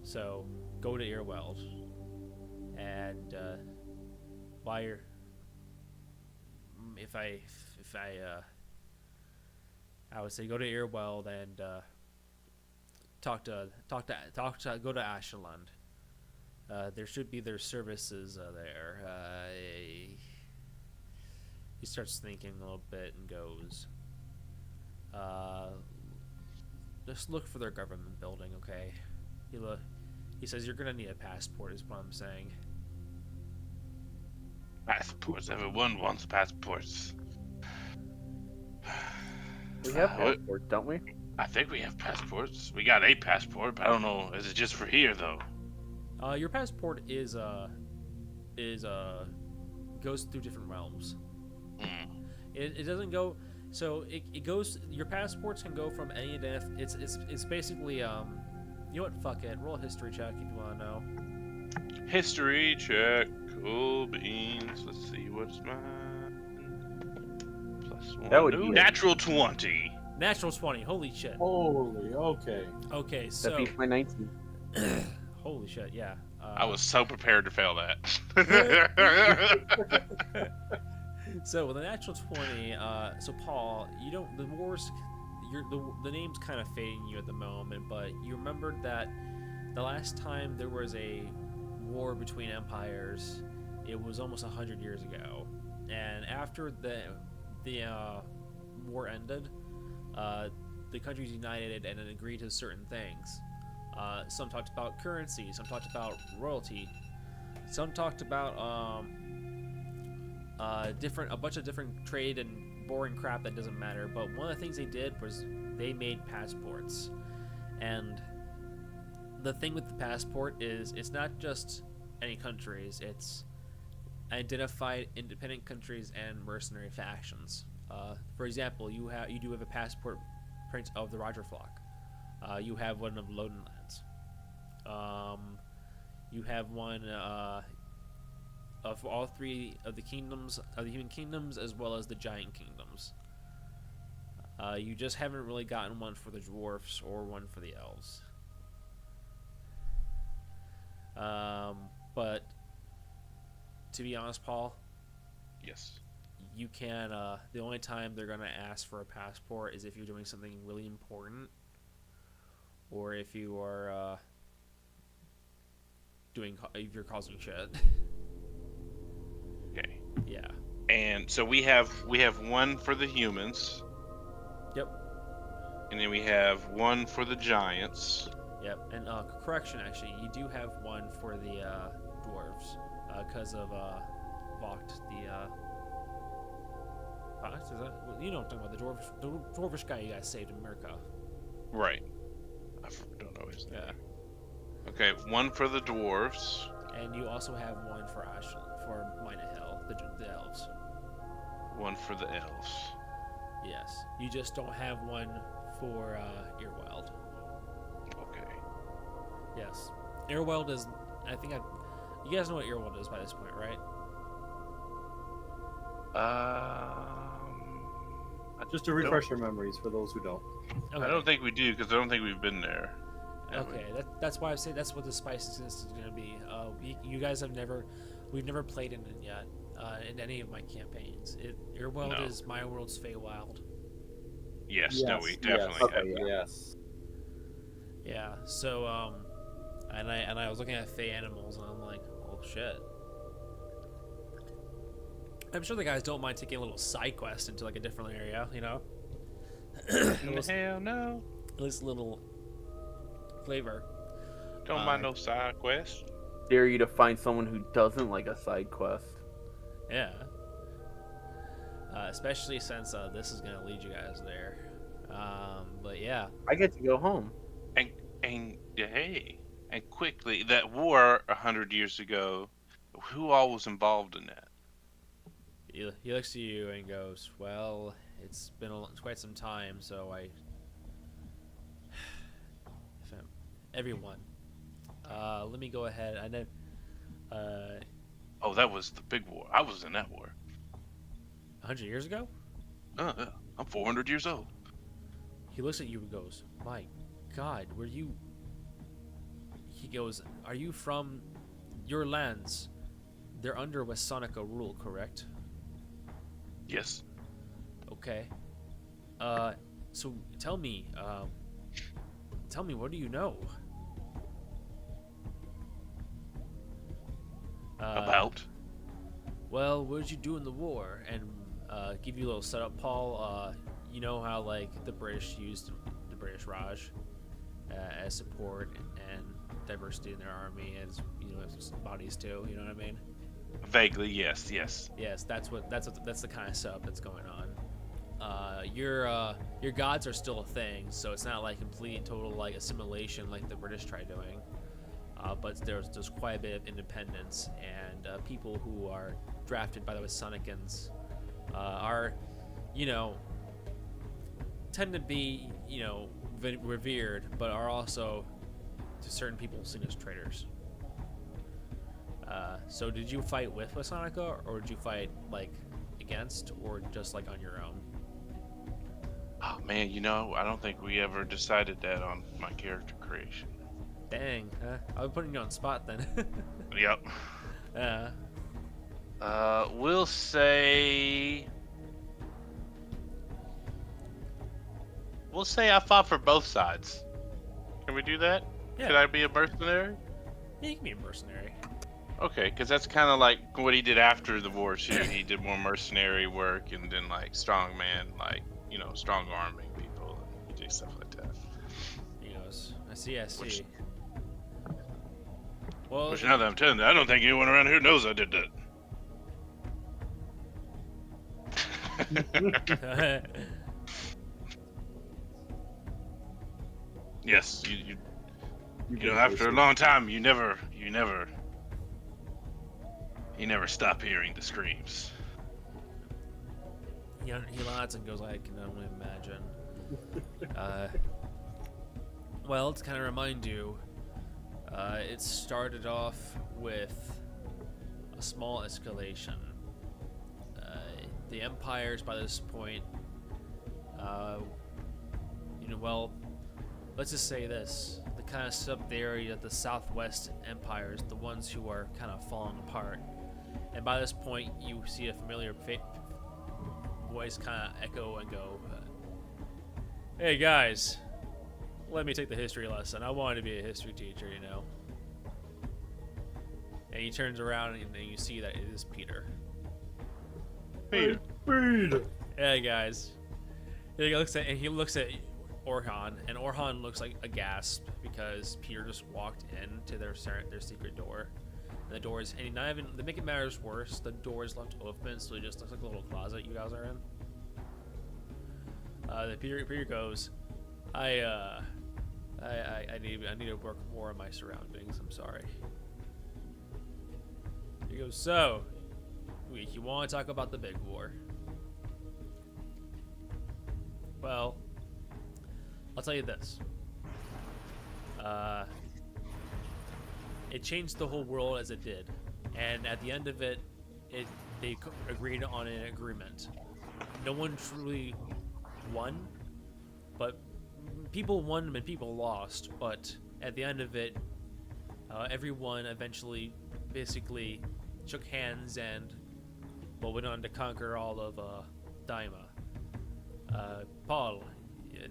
So go to Earweld, and while you're, I would say go to Earweld and go to Ashland. There should be their services there. He starts thinking a little bit and goes, just look for their government building, okay? He says you're gonna need a passport, is what I'm saying. Passports. Everyone wants passports. We have passports, don't we? I think we have passports. We got a passport, but I don't know. Is it just for here though? Your passport is goes through different realms. It doesn't go. So it goes. Your passports can go from any It's basically You know what? Fuck it. Roll a history check if you want to know. History check. Cool beans. Let's see what's mine. +1. That would be natural 20. Natural 20. Holy shit. Holy, okay. Okay, so. That beats my 19. Holy shit, yeah. I was so prepared to fail that. So with a natural 20, so Paul, you don't. The wars. The name's kind of fading you at the moment, but you remembered that the last time there was a war between empires, it was almost 100 years ago. And after the war ended, the countries united and agreed to certain things. Some talked about currency, some talked about royalty, some talked about a bunch of different trade and boring crap that doesn't matter. But one of the things they did was they made passports. And the thing with the passport is it's not just any countries, it's identified independent countries and mercenary factions. For example, you do have a passport print of the Roger Flock. You have one of Lodenlands. You have one of all three of the kingdoms, of the human kingdoms, as well as the giant kingdoms. You just haven't really gotten one for the dwarfs or one for the elves. But to be honest, Paul. Yes. You can. The only time they're gonna ask for a passport is if you're doing something really important, or if you are if you're causing shit. Okay. Yeah. And so we have one for the humans. Yep. And then we have one for the giants. Yep. And correction, actually, you do have one for the dwarves, because of Vogt, the Vogt, is that, you know what I'm talking about, the dwarvish guy you guys saved in America. Right. I don't know his name. Yeah. Okay, one for the dwarves. And you also have one for Mina Hill, the elves. One for the elves. Yes. You just don't have one for Earweld. Okay. Yes. Earweld is, you guys know what Earweld is by this point, right? Just to refresh your memories for those who don't. Okay. I don't think we do, because I don't think we've been there. Okay, that's why I say that's what the spice is going to be. You guys we've never played in it yet, in any of my campaigns. Earweld is my world's Feywild. Yes, no, we definitely have. Yes. Yeah, so, and I was looking at Fey animals, and I'm like, oh shit. I'm sure the guys don't mind taking a little side quest into like a different area, you know? Hell no. At least a little flavor. Don't mind no side quest. dare you to find someone who doesn't like a side quest. Yeah. Especially since this is gonna lead you guys there. But yeah. I get to go home. And hey, and quickly, that war 100 years ago, who all was involved in that? He looks at you and goes, "Well, it's been quite some time, so everyone. Let me go ahead. I know. Oh, that was the big war. I was in that war. 100 years ago? Yeah. I'm 400 years old. He looks at you and goes, "My God, were you?" He goes, "Are you from your lands? They're under Wasonica rule, correct?" Yes. Okay. So tell me, what do you know? About? Well, what did you do in the war? And give you a little setup, Paul. You know how like the British used the British Raj as support and diversity in their army, as as bodies too. You know what I mean? Vaguely, yes. Yes, that's the kind of setup that's going on. Your gods are still a thing, so it's not like complete and total like assimilation like the British tried doing. But there's quite a bit of independence, and people who are drafted by the Wasonicans are, tend to be, revered, but are also to certain people seen as traitors. So did you fight with Wasonica, or did you fight like against, or just like on your own? Oh man, I don't think we ever decided that on my character creation. Dang, I'll be putting you on the spot then. Yep. We'll say I fought for both sides. Can we do that? Yeah. Could I be a mercenary? Yeah, you can be a mercenary. Okay, because that's kind of like what he did after the war too. He did more mercenary work and then like strongman, like strong arming people. And he did stuff like that. He goes, I see. Which Well, now that I'm telling you, I don't think anyone around here knows I did that. Yes, you after a long time, you never stop hearing the screams. He nods and goes, I can only imagine. Well, to kind of remind you, it started off with a small escalation. The empires, by this point, let's just say this: the kind of sub-area, the Southwest empires, the ones who are kind of falling apart. And by this point, you see a familiar voice kind of echo and go, "Hey guys, let me take the history lesson. I wanted to be a history teacher, And he turns around and then you see that it is Peter. Peter. Yeah, guys. He looks at Orhan, and Orhan looks like a gasp because Peter just walked into their secret door. And the door is, and not even, to make it matters worse, the door is left open, so it just looks like a little closet you guys are in. Peter goes, I need to work more on my surroundings. I'm sorry. He goes, so, you want to talk about the big war? Well, I'll tell you this. It changed the whole world as it did, and at the end of it, they agreed on an agreement. No one truly won, but people won and people lost. But at the end of it, everyone eventually, basically, shook hands and went on to conquer all of Daima. Paul,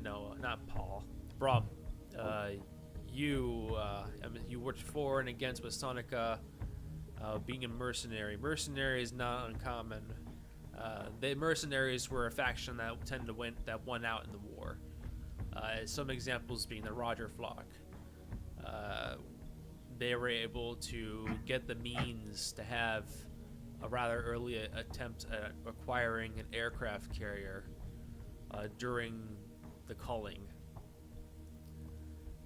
no, not Paul. Brom, you worked for and against Wasonica, being a mercenary. Mercenary is not uncommon. The mercenaries were a faction that tended to won out in the war. Some examples being the Roger flock. they were able to get the means to have a rather early attempt at acquiring an aircraft carrier during the culling.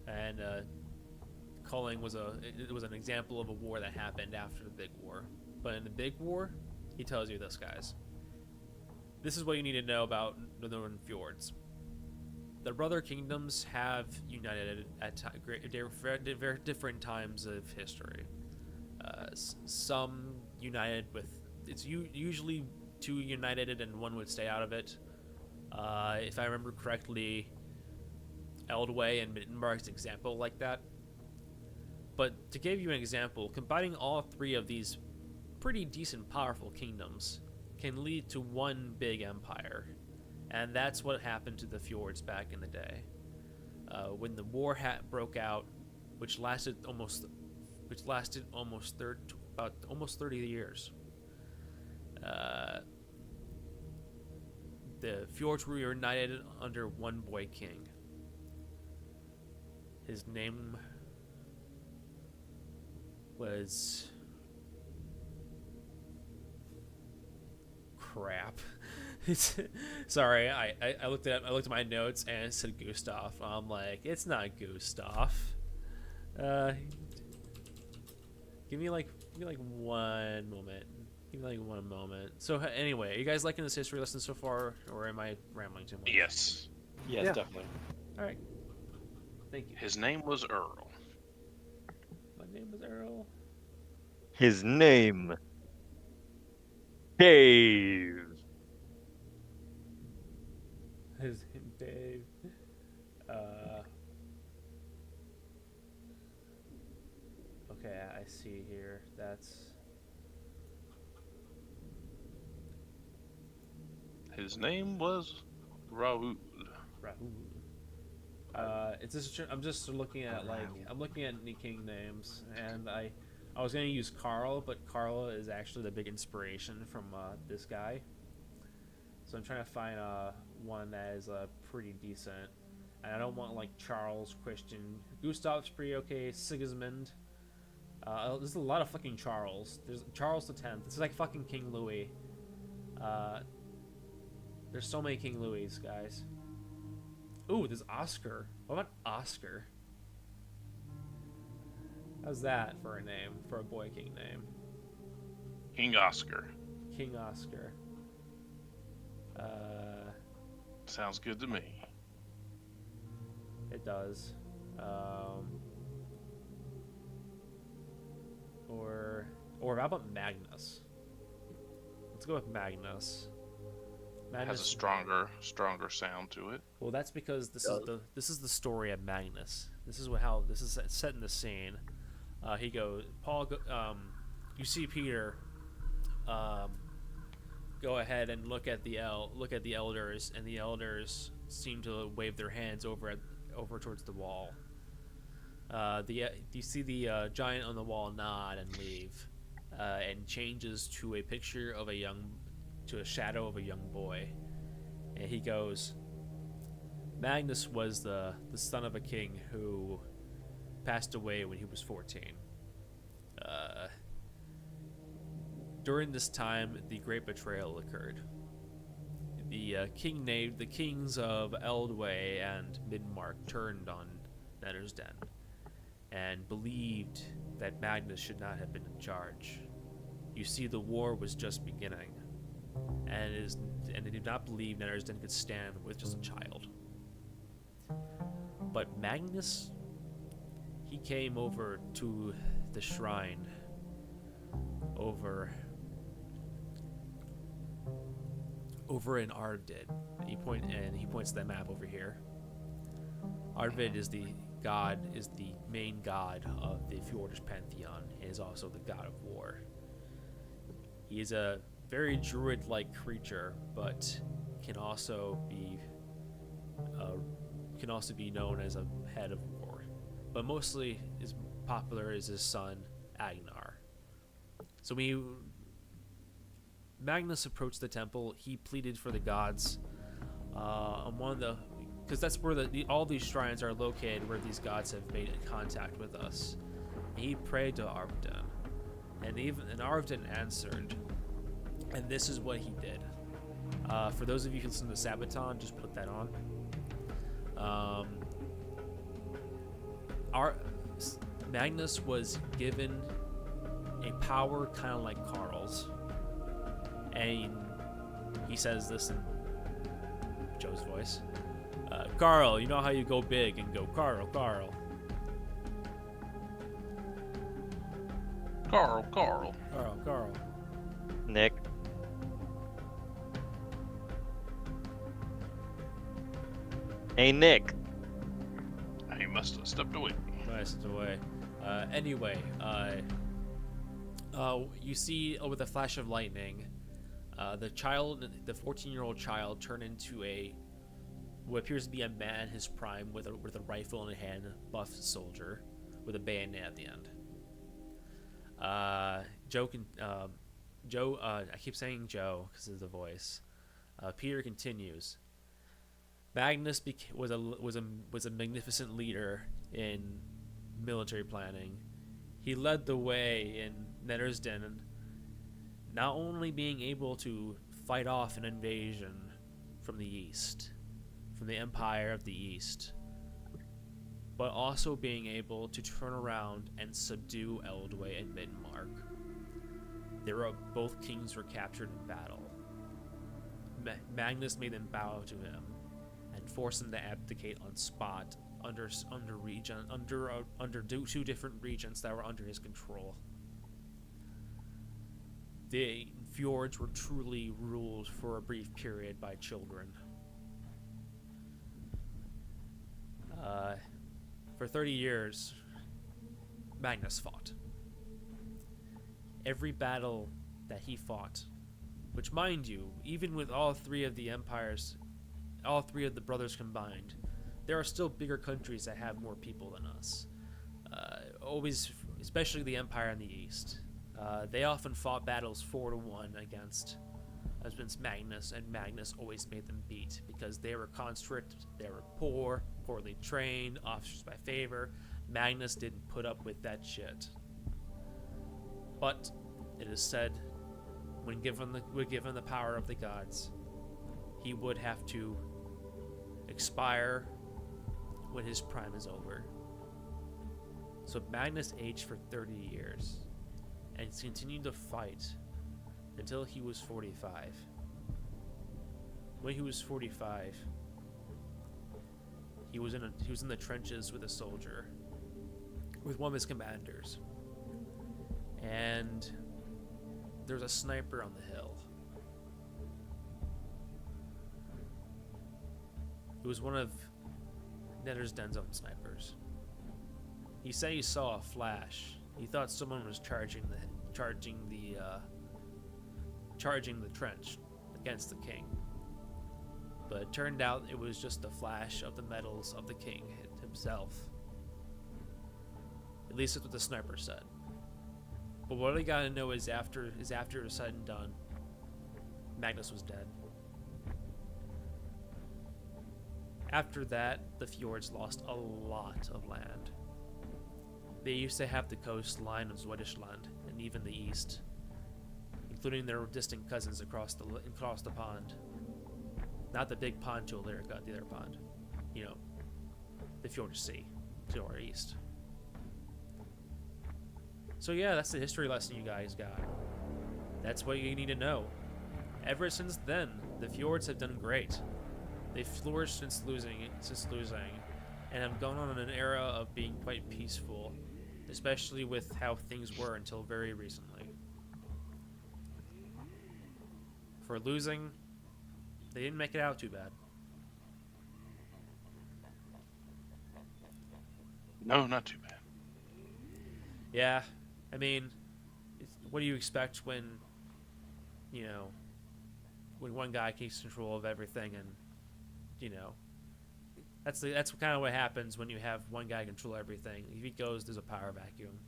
And culling was an example of a war that happened after the Big War. But in the Big War, he tells you this, guys. This is what you need to know about the Northern Fjords. The brother kingdoms have united at very different times of history. Some united with, it's usually two united and one would stay out of it. If I remember correctly, Eldway and Middenmark's example like that. But to give you an example, combining all three of these pretty decent, powerful kingdoms can lead to one big empire. And that's what happened to the Fjords back in the day. When the war broke out, which lasted almost 30 years. The Fjords were united under one boy king. His name was crap. Sorry, I looked at my notes and it said Gustov. I'm like, it's not Gustov. Give me like 1 moment. Give me like 1 moment. So anyway, are you guys liking this history lesson so far, or am I rambling too much? Yes. Yes, Yeah. definitely. All right. Thank you. His name was Earl. My name is Earl. His name, Dave. His name Dave. Okay, I see here. His name was Raoul. Rahul. It's just, I'm just looking at I'm looking at any king names, and I was gonna use Carl, but Carl is actually the big inspiration from this guy. So I'm trying to find one that is pretty decent, and I don't want like Charles, Christian, Gustav's pretty okay, Sigismund. There's a lot of fucking Charles. There's Charles X. It's like fucking King Louis. There's so many King Louis, guys. Ooh, there's Oscar. What about Oscar? How's that for a name, for a boy king name? King Oscar. King Oscar. Sounds good to me. It does. Or how about Magnus? Let's go with Magnus. Has a stronger sound to it. Well, that's because this is the story of Magnus. This is this is set in the scene. He goes, you see Peter go ahead and look at the elders, and the elders seem to wave their hands over towards the wall. You see the giant on the wall nod and leave, and changes to a picture of a shadow of a young boy, and he goes, Magnus was the son of a king who passed away when he was 14. During this time, the Great Betrayal occurred. The kings of Eldway and Midmark turned on Nether's Den and believed that Magnus should not have been in charge. You see, the war was just beginning, and they did not believe Nether's Den could stand with just a child. But Magnus, he came over to the shrine over in Arvid. He points to that map over here. Arvid is the main god of the Fjordish pantheon. He is also the god of war. He is a very druid-like creature, but can also be known as a head of war. But mostly is popular as his son Agnar. So Magnus approached the temple, he pleaded for the gods on because that's where all these shrines are located, where these gods have made contact with us. He prayed to Arvdan, and Arvdan answered, and this is what he did. For those of you who listen to Sabaton, just put that on. Magnus was given a power kind of like Carl's, and he says this in Joe's voice. Carl, you know how you go big and go, Carl. Carl. Nick. Hey, Nick. He must have stepped away. Anyway, you see with a flash of lightning, the 14-year-old child, turned into what appears to be a man in his prime with a rifle in hand, buff soldier with a bayonet at the end. Joe, I keep saying Joe because of the voice. Peter continues. Magnus was a magnificent leader in military planning. He led the way in Neddersden, not only being able to fight off an invasion from the east, from the Empire of the East, but also being able to turn around and subdue Eldway and Midmark. Both kings were captured in battle. Magnus made them bow to him and forced them to abdicate on spot under two different regions that were under his control. The fjords were truly ruled for a brief period by children. For 30 years, Magnus fought. Every battle that he fought, which, mind you, even with all three of the brothers combined, there are still bigger countries that have more people than us. Especially the Empire in the East. They often fought battles 4-1 against Magnus, and Magnus always made them beat because they were conscript, they were poor, poorly trained, officers by favor. Magnus didn't put up with that shit. But it is said, when given the power of the gods, he would have to expire when his prime is over. So Magnus aged for 30 years and continued to fight until he was 45. When he was 45, he was in the trenches with a soldier, with one of his commanders, and there was a sniper on the hill. It was one of Neddersden's own snipers. He said he saw a flash. He thought someone was charging the trench against the king. But it turned out it was just a flash of the medals of the king himself. At least that's what the sniper said. But what I gotta know is after it was said and done, Magnus was dead. After that, the fjords lost a lot of land. They used to have the coastline of Zwedischland and even the east, including their distant cousins across the pond. Not the big pond to Illyrica, the other pond. You know, the Fjord Sea to our east. So yeah, that's the history lesson you guys got. That's what you need to know. Ever since then, the fjords have done great. They've flourished since losing, and have gone on an era of being quite peaceful, especially with how things were until very recently. For losing, they didn't make it out too bad. No, not too bad. Yeah, I mean, what do you expect when one guy takes control of everything, and that's kind of what happens when you have one guy control everything. If he goes, there's a power vacuum.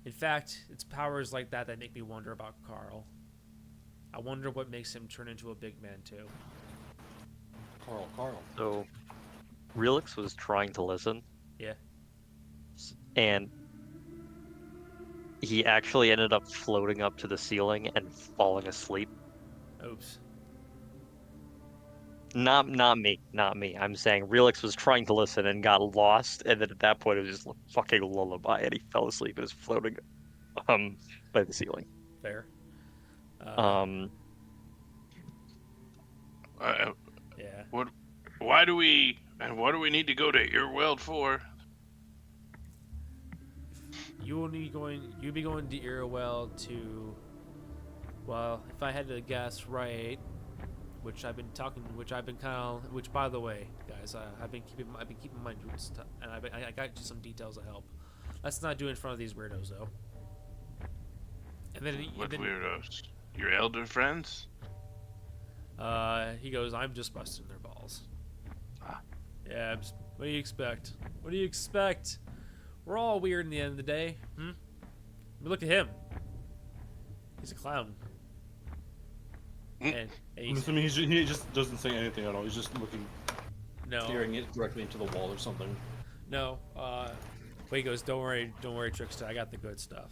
In fact, it's powers like that make me wonder about Carl. I wonder what makes him turn into a big man too. Carl. So, Relix was trying to listen. Yeah. And he actually ended up floating up to the ceiling and falling asleep. Oops. Not me. I'm saying Relix was trying to listen and got lost, and then at that point it was just a fucking lullaby, and he fell asleep and was floating by the ceiling. Fair. Yeah. What do we need to go to your world for? You'll be going to Earwell to, well, if I had to guess right, which by the way, guys, I've been keeping my roots, and I got you some details to help. Let's not do it in front of these weirdos though. And then Weirdos? Your elder friends? He goes, I'm just busting their balls. Ah. Yeah, what do you expect? We're all weird in the end of the day. I mean, look at him. He's a clown. And he just doesn't say anything at all. He's just looking, staring it directly into the wall or something. No. But he goes, don't worry, Trickster. I got the good stuff.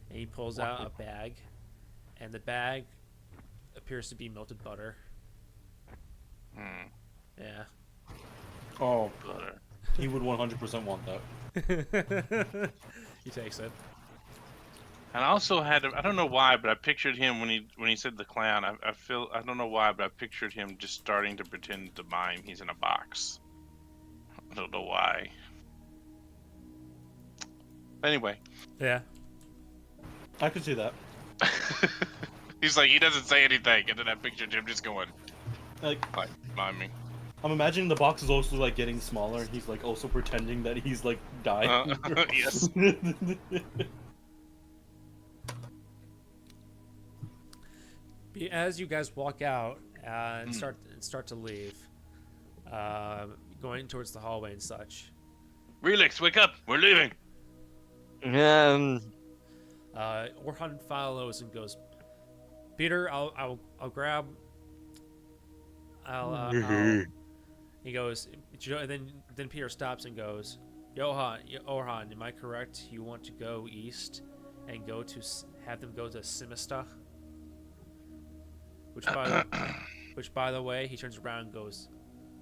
And he pulls out a bag, and the bag appears to be melted butter. Yeah. Oh, Butter. He would 100% want that. He takes it. And I also had, I don't know why, but I pictured him when he said the clown. I don't know why, but I pictured him just starting to pretend to mime he's in a box. I don't know why. Anyway. Yeah. I could see that. He's like, he doesn't say anything, and then I pictured him just going, like miming. I'm imagining the box is also like getting smaller, and he's like also pretending that he's like dying. Yes. As you guys walk out and start to leave, going towards the hallway and such. Relix, wake up! We're leaving. Orhan follows and goes, Peter, I'll grab. He goes, and then Peter stops and goes, Orhan, am I correct? You want to go east and have them go to Simista? Which by the way, he turns around and goes,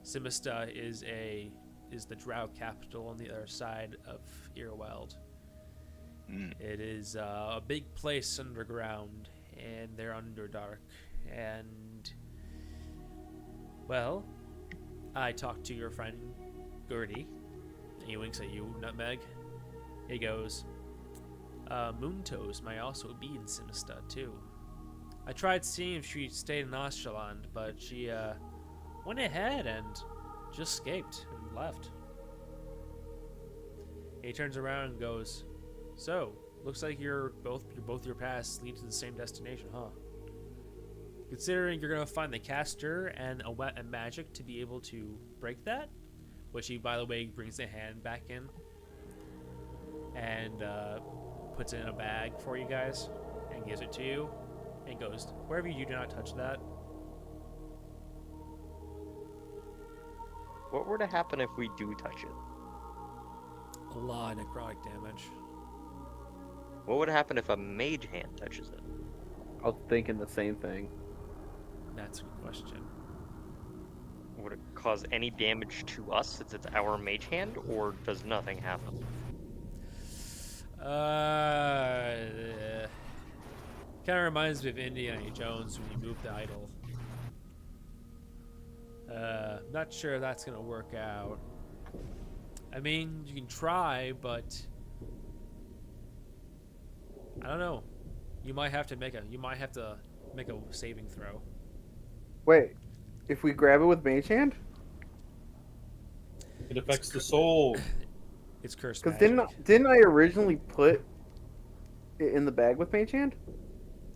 Simista is the Drow capital on the other side of Earweld. It is a big place underground, and they're underdark. And well, I talked to your friend Gertie, and he winks at you, Nutmeg. He goes, Moontoes might also be in Simista too. I tried seeing if she stayed in Ashland, but she went ahead and just escaped and left. He turns around and goes, so, looks like both your paths lead to the same destination, huh? Considering you're gonna find the caster and a magic to be able to break that, which he, by the way, brings the hand back in and puts it in a bag for you guys and gives it to you. And goes, wherever you do not touch that. What were to happen if we do touch it? A lot of necrotic damage. What would happen if a mage hand touches it? I was thinking the same thing. That's a good question. Would it cause any damage to us since it's our mage hand, or does nothing happen? Kind of reminds me of Indiana Jones when he moved the idol. Not sure if that's gonna work out. I mean, you can try, but I don't know. You might have to make a saving throw. Wait, if we grab it with Mage Hand? It affects the soul. It's cursed. Because didn't I originally put it in the bag with Mage Hand?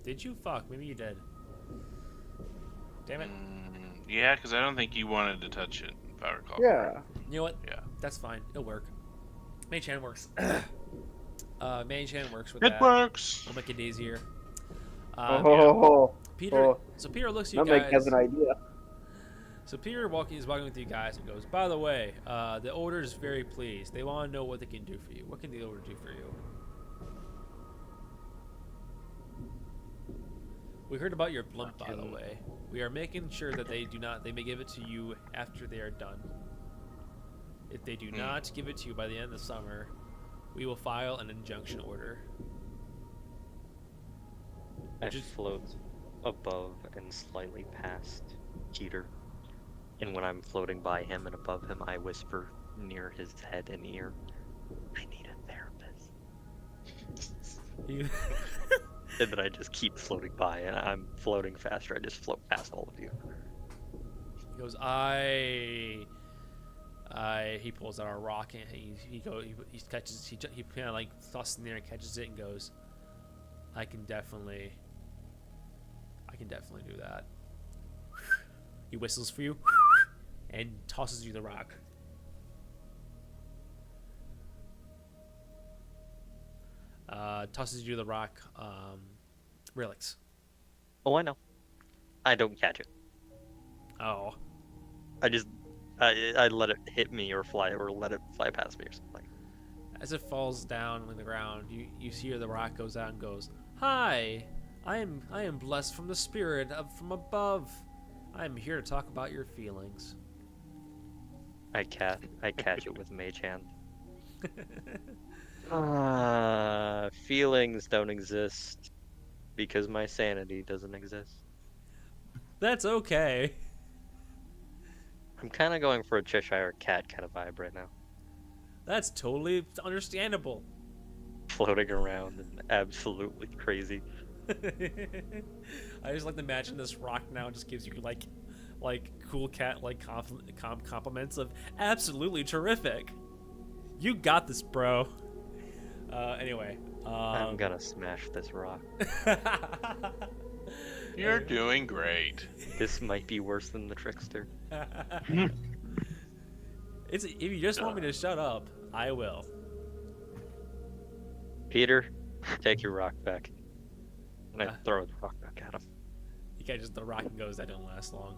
Did you? Fuck, maybe you did. Damn it. Yeah, because I don't think you wanted to touch it, if I recall. Yeah. You know what? Yeah. That's fine. It'll work. Mage Hand works. Mage Hand works with that. It works. We'll make it easier. Peter So Peter looks at you Nutmeg guys. has an idea. So Peter is walking with you guys and goes, by the way, the Order is very pleased. They want to know what they can do for you. What can the Order do for you? We heard about your blimp, by the way. We are making sure that they may give it to you after they are done. If they do not give it to you by the end of the summer, we will file an injunction order. I float above and slightly past Peter. And when I'm floating by him and above him, I whisper near his head and ear, I need a therapist. And then I just keep floating by, and I'm floating faster. I just float past all of you. He goes, he pulls out a rock and he kind of like tosses in there and catches it and goes, I can definitely do that. He whistles for you and tosses you the rock. Tosses you the rock, relics. Oh, I know. I don't catch it. Oh. I let it hit me or let it fly past me or something. As it falls down on the ground, you hear the rock goes out and goes, Hi, I am blessed from the spirit from above. I am here to talk about your feelings. I catch it with Mage Hand. Feelings don't exist because my sanity doesn't exist. That's okay. I'm kind of going for a Cheshire Cat kind of vibe right now. That's totally understandable. Floating around and absolutely crazy. I just like to imagine this rock now just gives you like cool cat like compliments of absolutely terrific. You got this, bro. Anyway, I'm gonna smash this rock. You're doing great. This might be worse than the trickster. If you just want me to shut up, I will. Peter, take your rock back. And I throw the rock back at him. He catches the rock and goes, that didn't last long.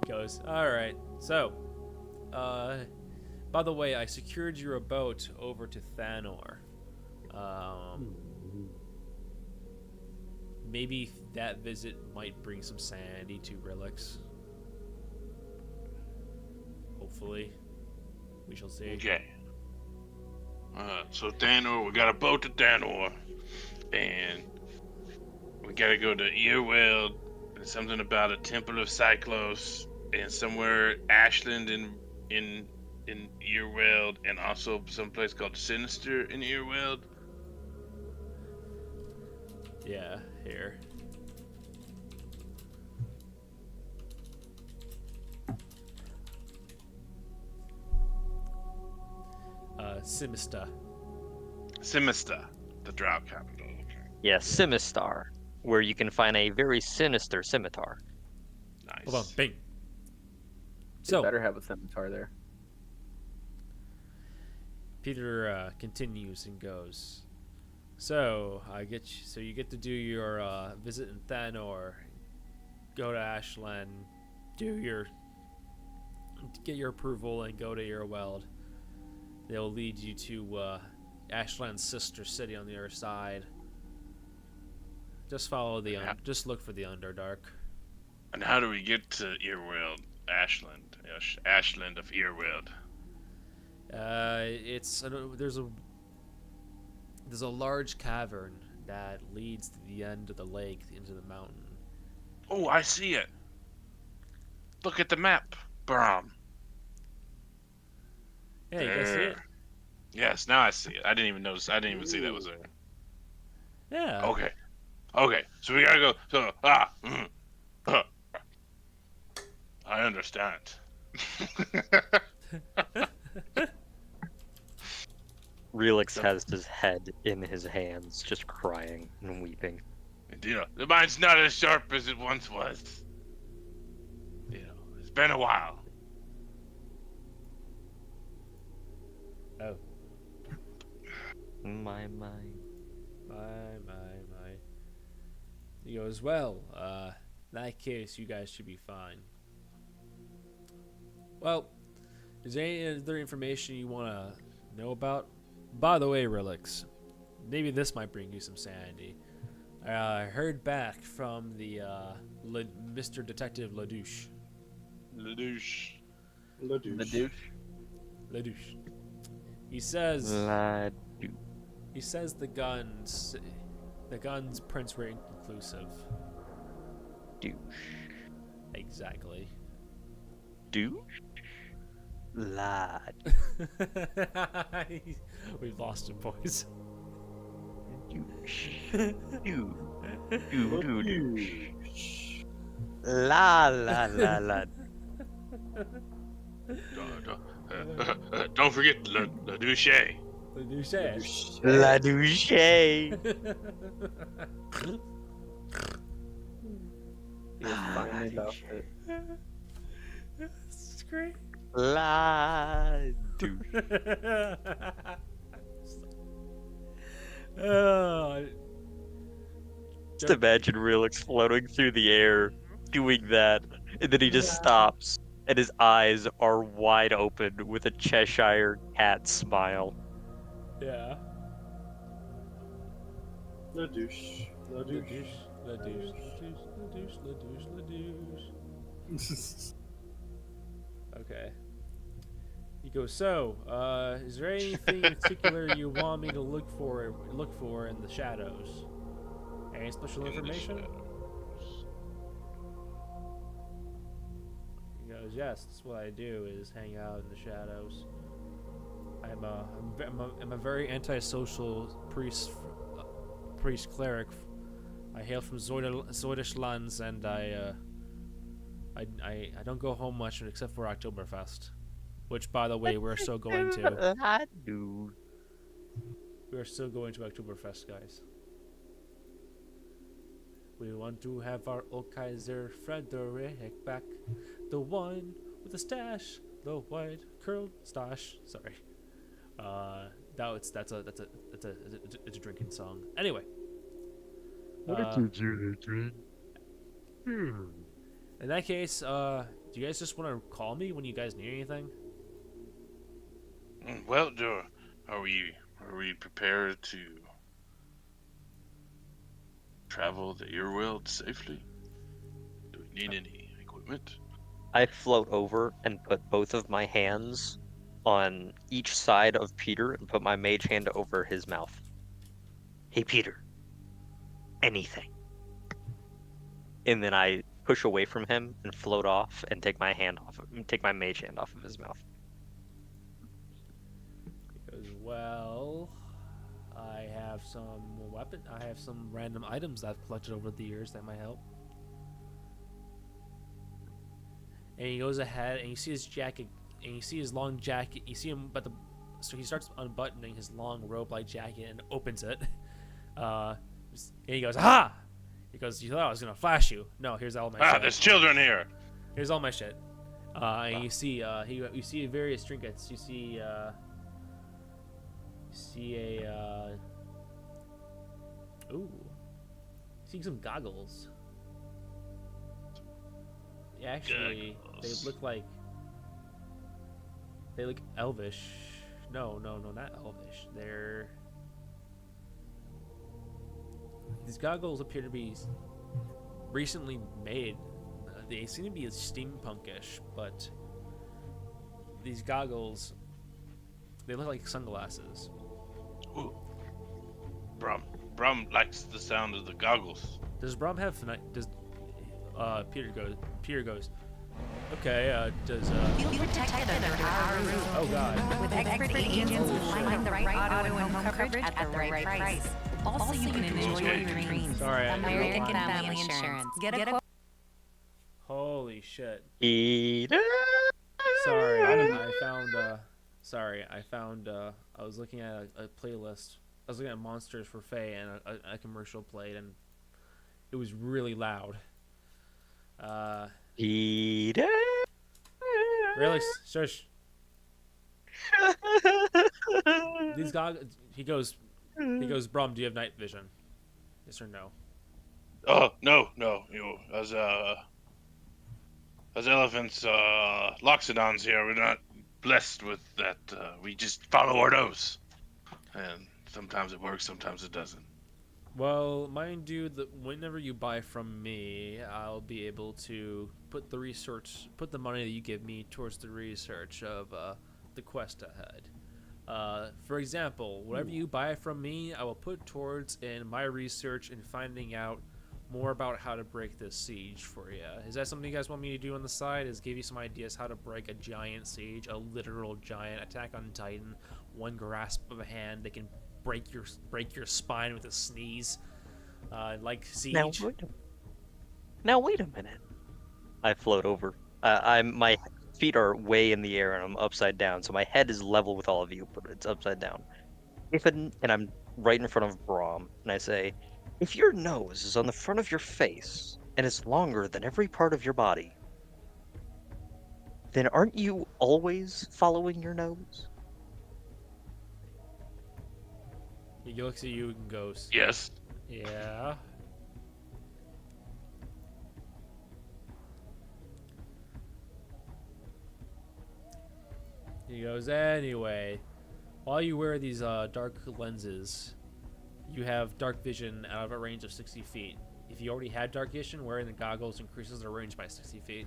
He goes, alright, so, by the way, I secured your boat over to Thanor. Maybe that visit might bring some sanity to Relix. Hopefully. We shall see. Okay. So Thanor, we got a boat to Thanor, and we gotta go to Earweld, and something about a Temple of Cyclos, and somewhere Ashland in Earweld, and also some place called Sinister in Earweld. Yeah, here. Simister, the Drow capital. Okay. Yes, Simistar, where you can find a very sinister scimitar. Nice. Hold on, bing. So better have a scimitar there. Peter continues and goes, so you get to do your visit in Thanor, go to Ashland, get your approval and go to Earweld. They'll lead you to Ashland's sister city on the other side. Just follow just look for the Underdark. And how do we get to Earweld, Ashland? Ashland of Earweld. There's a large cavern that leads to the end of the lake into the mountain. Oh, I see it. Look at the map, Brom. Yeah, you guys see it? Yes, now I see it. I didn't even notice. I didn't even see that was there. Yeah. Okay. So we gotta go. So I understand. Relix has his head in his hands, just crying and weeping. The mind's not as sharp as it once was. It's been a while. Oh. My. He goes, well, in that case, you guys should be fine. Well, is there any other information you want to know about? By the way, Relix, maybe this might bring you some sanity. I heard back from the Mr. Detective Ladouche. Ladouche. The douche. Ladouche. He says the guns prints were inconclusive. Douche. Exactly. Douche? Lad. We've lost him, boys. Douche. Douche. La la la la. Don't forget Ladouche. Ladouche. La douche. He was finally off it. This is great. La douche. Just imagine Relix floating through the air, doing that, and then he just stops, and his eyes are wide open with a Cheshire cat smile. Yeah. La douche. La douche. Okay. He goes, so, is there anything in particular you want me to look for in the shadows? Any special information? He goes, yes, that's what I do, is hang out in the shadows. I'm a very antisocial priest cleric. I hail from Zoidish lands, and I don't go home much except for Oktoberfest, which, by the way, we're still going to. I do. We're still going to Oktoberfest, guys. We want to have our old Kaiser Frederick back, the one with the stash, the white curled stash. Sorry, that's a drinking song. Anyway. What did you drink? In that case, do you guys just want to call me when you guys need anything? Well, are we prepared to travel the Earworld safely? Do we need any equipment? I float over and put both of my hands on each side of Peter and put my mage hand over his mouth. Hey, Peter. Anything. And then I push away from him and float off and take my mage hand off of his mouth. He goes, well, I have some random items I've collected over the years that might help. And he goes ahead and you see his jacket, and you see his long jacket. You see him, so he starts unbuttoning his long robe-like jacket and opens it. And he goes, aha! He goes, you thought I was gonna flash you? No, here's all my shit. There's children here. Here's all my shit. And you see, you see various trinkets. You see a seeing some goggles. Yeah, actually, goggles. They look elvish. No, not elvish. These goggles appear to be recently made. They seem to be steampunkish, but these goggles, they look like sunglasses. Ooh. Brum likes the sound of the goggles. Does Brum have? Peter goes. Okay. Does Feel protected under our roof. Oh God. With expert agents who find the right auto and home coverage at the right price. Also, you can enjoy your dreams. Sorry, American Family Insurance. Get a quote. Holy shit. Peter. Sorry, I found. I was looking at a playlist. I was looking at Monsters for Faye, and a commercial played, and it was really loud. Peter. Really? Shush. These goggles. He goes, Brum, do you have night vision? Yes or no? Oh, no. As elephants, Loxodons here, we're not blessed with that. We just follow our nose. And sometimes it works, sometimes it doesn't. Well, mind you, that whenever you buy from me, I'll be able to put the money that you give me towards the research of the quest ahead. For example, whatever you buy from me, I will put towards in my research and finding out more about how to break this siege for you. Is that something you guys want me to do on the side? Is give you some ideas how to break a giant siege, a literal giant Attack on Titan, one grasp of a hand that can break your spine with a sneeze, like siege. Now wait a minute. I float over. My feet are way in the air and I'm upside down, so my head is level with all of you, but it's upside down. And I'm right in front of Brahm, and I say, if your nose is on the front of your face and is longer than every part of your body, then aren't you always following your nose? He looks at you and goes, Yes. "Yeah." He goes, "Anyway, while you wear these dark lenses, you have dark vision out of a range of 60 feet. If you already had dark vision, wearing the goggles increases the range by 60 feet.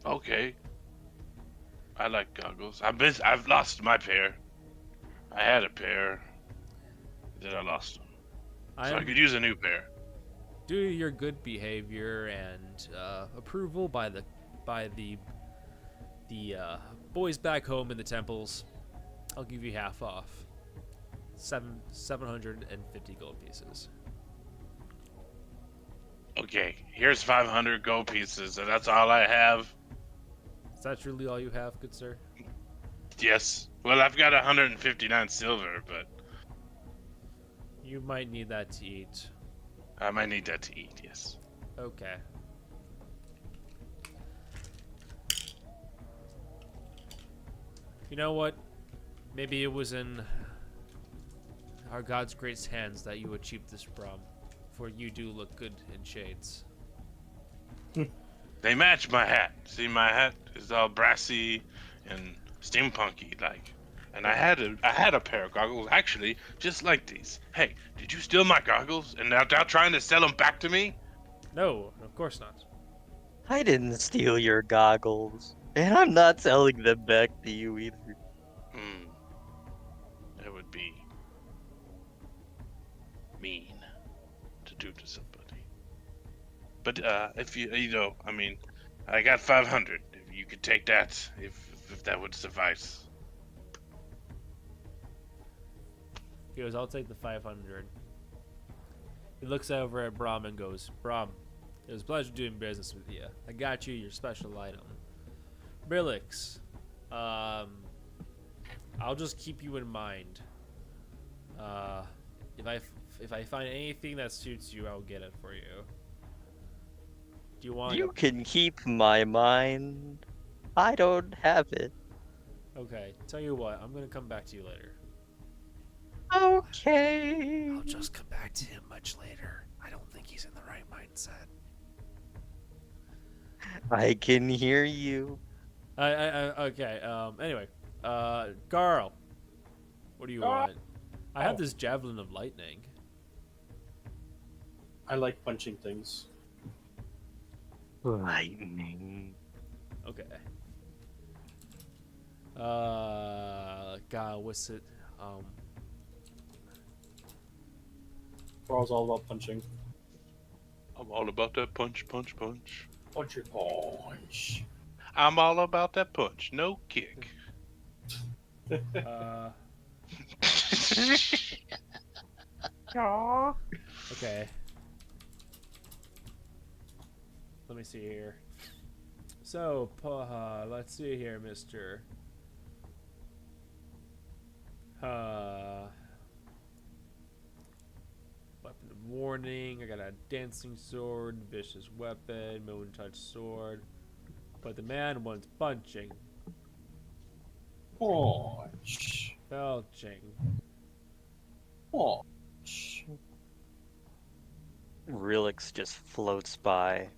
Okay. I like goggles. I've lost my pair. I had a pair. Then I lost them. So I could use a new pair. Due to your good behavior and approval by the boys back home in the temples, I'll give you half off. 750 gold pieces. Okay, here's 500 gold pieces, and that's all I have. Is that truly all you have, good sir? Yes. Well, I've got 159 silver, but You might need that to eat. I might need that to eat, yes. Okay. You know what? Maybe it was in our God's great hands that you achieved this, Brahm. For you do look good in shades. They match my hat. See, my hat is all brassy and steampunky like. And I had a pair of goggles actually just like these. Hey, did you steal my goggles and now trying to sell them back to me? No, of course not. I didn't steal your goggles, and I'm not selling them back to you either. That would be mean to do to somebody. But if I mean, I got 500. If you could take that, if that would suffice. He goes, I'll take the 500. He looks over at Brahm and goes, Brahm, it was a pleasure doing business with you. I got you your special item. Brillix, I'll just keep you in mind. If I find anything that suits you, I'll get it for you. Do you want? You can keep my mind. I don't have it. Okay. Tell you what, I'm gonna come back to you later. Okay. I'll just come back to him much later. I don't think he's in the right mindset. I can hear you. Okay. Anyway, Carl, what do you want? I have this javelin of lightning. I like punching things. Lightning. Okay. God, what's it? Carl's all about punching. I'm all about that punch, punch, punch. Punch your punch. I'm all about that punch, no kick. Okay. Let me see here. So, let's see here, mister. Weapon of warning. I got a dancing sword, vicious weapon, moon touch sword. But the man wants punching. Punch. Belching. Punch. Relix just floats by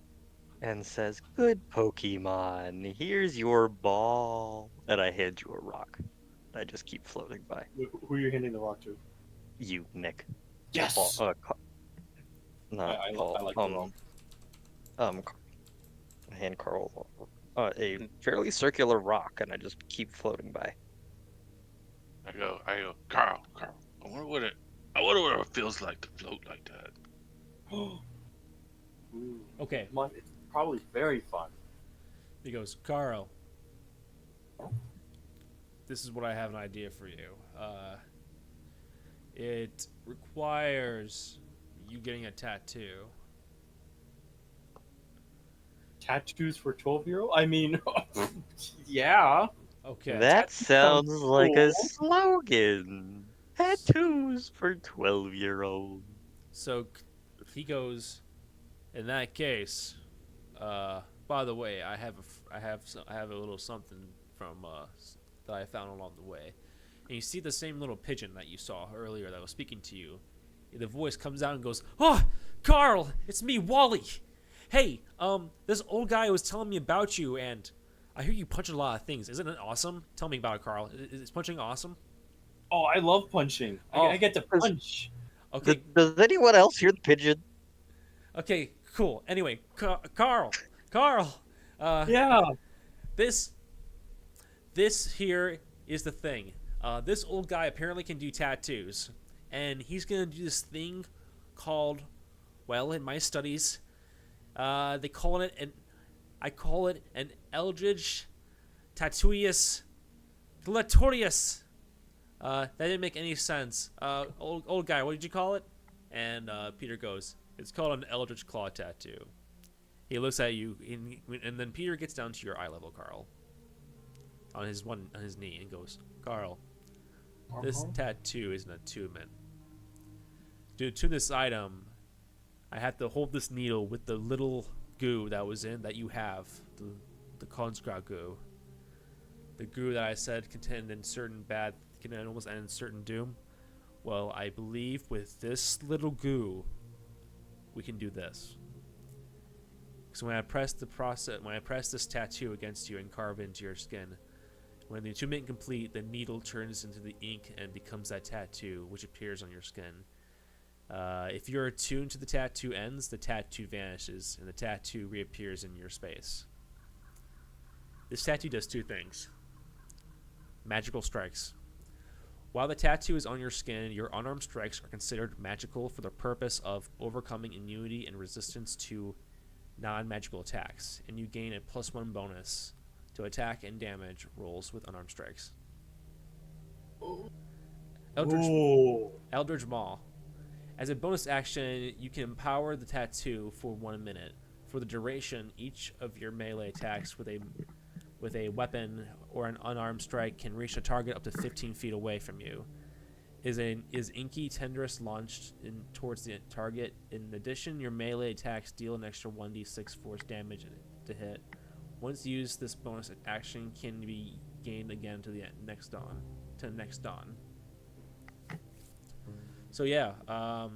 and says, "Good Pokemon, here's your ball." And I hand you a rock. I just keep floating by. Who are you handing the rock to? You, Nick. Yes. Paul, not I Paul. like the rock. I hand Carl a fairly circular rock, and I just keep floating by. I go, Carl. I wonder what it feels like to float like that. Ooh. Okay. It's probably very fun. He goes, Carl, this is what I have an idea for you. It requires you getting a tattoo. Tattoos for 12-year-old? I mean, yeah. Okay. That sounds like cool. a slogan. Tattoos for 12-year-olds. So he goes, in that case, by the way, I have a little something from that I found along the way. And you see the same little pigeon that you saw earlier that was speaking to you. The voice comes out and goes, "Oh, Carl, it's me, Wally. Hey, this old guy was telling me about you, and I hear you punch a lot of things. Isn't it awesome? Tell me about it, Carl. Is punching awesome?" Oh, I love punching. I get to punch. Okay. Does anyone else hear the pigeon? Okay, cool. Anyway, Carl. Yeah. This here is the thing. This old guy apparently can do tattoos, and he's gonna do this thing called, well, in my studies, I call it an Eldritch Tattooius Glatorius. That didn't make any sense. Old guy, what did you call it? And Peter goes, "It's called an Eldritch Claw tattoo." He looks at you, and then Peter gets down to your eye level, Carl, on his knee, and goes, "Carl, this tattoo is an attunement. To attune this item, I have to hold this needle with the little goo that you have, the Conscra goo. The goo that I said contained in certain bad, can almost end in certain doom. Well, I believe with this little goo, we can do this. So when I press this tattoo against you and carve into your skin, when the attunement is complete, the needle turns into the ink and becomes that tattoo, which appears on your skin. If you're attuned to the tattoo ends, the tattoo vanishes, and the tattoo reappears in your space. This tattoo does two things. Magical strikes. While the tattoo is on your skin, your unarmed strikes are considered magical for the purpose of overcoming immunity and resistance to non-magical attacks, and you gain a +1 bonus to attack and damage rolls with unarmed strikes. Eldritch Maul. As a bonus action, you can empower the tattoo for 1 minute. For the duration, each of your melee attacks with a weapon or an unarmed strike can reach a target up to 15 feet away from you. Is Inky Tendrils launched towards the target? In addition, your melee attacks deal an extra 1d6 force damage to hit. Once used, this bonus action can be gained again to the next dawn. So yeah, I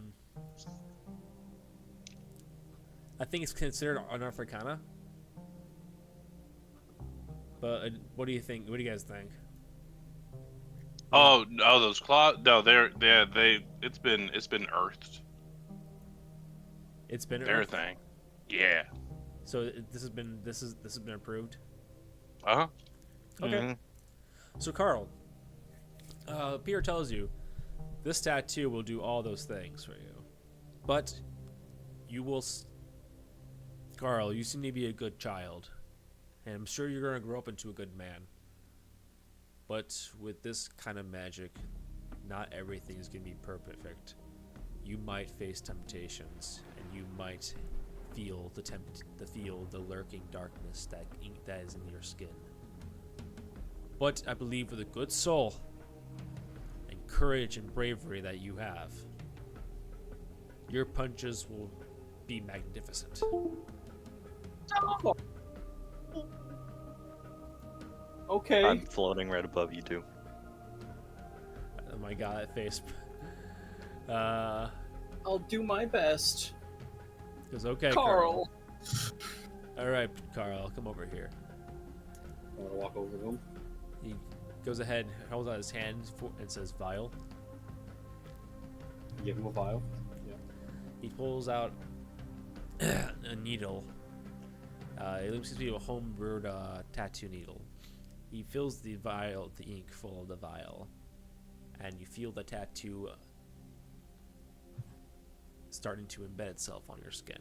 think it's considered an Arthurcana. But what do you think? What do you guys think? Oh, those claws. No, it's been earthed. It's been their earthed? thing. Yeah. So this has been approved. Uh-huh. Okay. Mm-hmm. So Carl, Peter tells you this tattoo will do all those things for you, but you will. Carl, you seem to be a good child, and I'm sure you're going to grow up into a good man. But with this kind of magic, not everything is going to be perfect. You might face temptations, and you might feel the lurking darkness that is in your skin. But I believe with a good soul and courage and bravery that you have, your punches will be magnificent. Okay. I'm floating right above you two. Oh my god, that face. I'll do my best. Goes okay, Carl. All right, Carl, come over here. I'm gonna walk over to him. He goes ahead, holds out his hand, and says vial. Give him a vial. Yeah. He pulls out a needle. It looks to be a home-brewed tattoo needle. He fills the vial, the ink full of the vial, and you feel the tattoo starting to embed itself on your skin.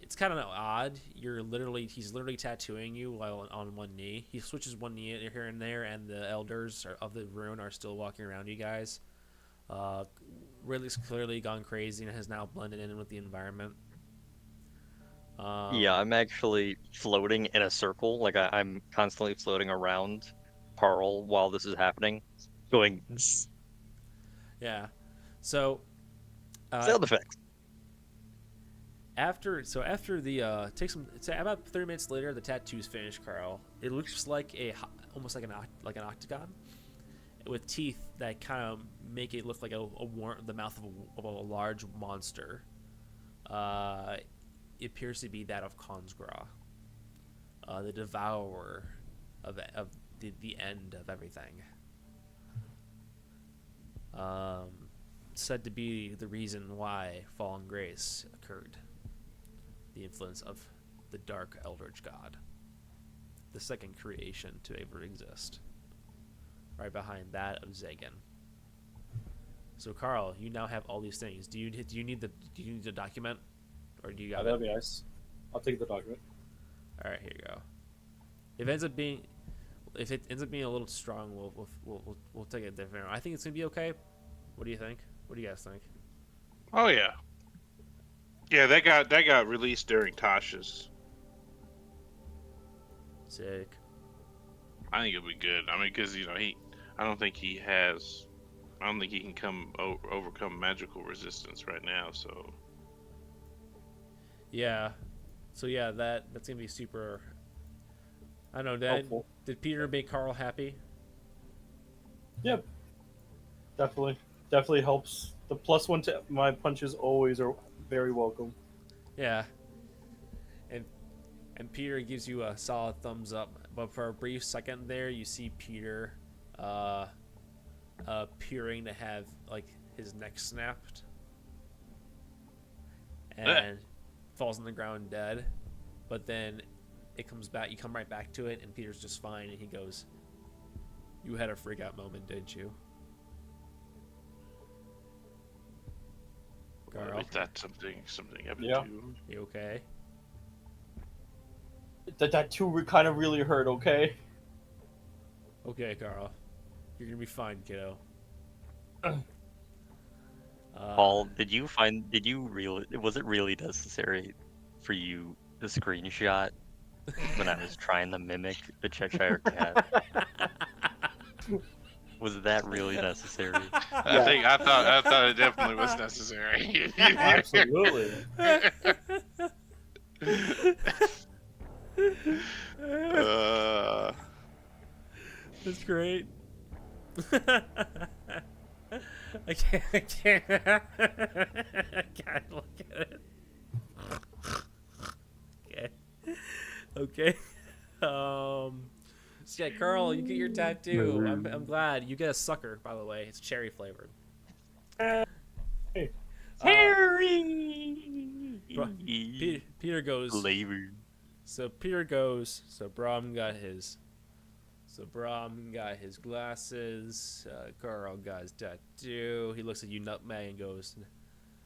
It's kind of odd. He's literally tattooing you while on one knee. He switches one knee here and there, and the elders of the Rune are still walking around you guys. Ridley's clearly gone crazy and has now blended in with the environment. Yeah, I'm actually floating in a circle. Like I'm constantly floating around Carl while this is happening, going. Yeah. So. Sound effects. After the takes some, it's about 30 minutes later, the tattoo's finished, Carl. It looks like almost like an octagon with teeth that kind of make it look like the mouth of a large monster. It appears to be that of Consgra, the devourer of the end of everything. Said to be the reason why Fallen Grace occurred. The influence of the Dark Eldritch God, the second creation to ever exist. Right behind that of Zagan. So Carl, you now have all these things. Do you need the document, or do you got That'd be nice. I'll take the document. All right, here you go. If it ends up being a little strong, we'll take it different. I think it's gonna be okay. What do you think? What do you guys think? Oh yeah. Yeah, that got released during Tasha's. Sick. I think it'll be good. I mean, because I don't think he can overcome magical resistance right now. So. Yeah. So yeah, that's gonna be super. I don't know. Did Peter make Carl happy? Yep. Definitely helps. The +1 to my punches always are very welcome. Yeah. And Peter gives you a solid thumbs up, but for a brief second there, you see Peter appearing to have like his neck snapped and falls on the ground dead. But then it comes back. You come right back to it, and Peter's just fine. And he goes, "You had a freak out moment, didn't you?" Carl, is that something happened Yeah. to you? You okay? That tattoo kind of really hurt. Okay. Okay, Carl. You're gonna be fine, kiddo. Paul, was it really necessary for you to screenshot when I was trying to mimic the Cheshire Cat? Was that really necessary? I thought it definitely was necessary. Absolutely. That's great. I can't look at it. Okay. So yeah, Carl, you get your tattoo. I'm glad. You get a sucker, by the way. It's cherry flavored. Hey. Cherry! Peter goes. Flavored. So Peter goes. So Brom got his glasses. Carl got his tattoo. He looks at you, Nutmeg, and goes,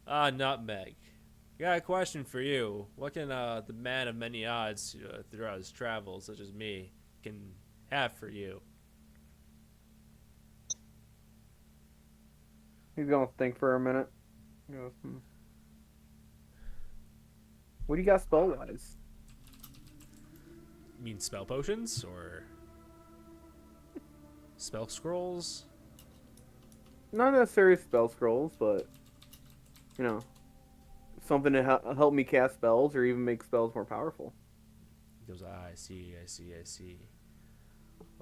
Nutmeg, I got a question for you. What can the man of many odds throughout his travels, such as me, can have for you? He's gonna think for a minute. He goes, What do you got spell-wise? You mean spell potions or spell scrolls? Not necessarily spell scrolls, but something to help me cast spells or even make spells more powerful. He goes, I see.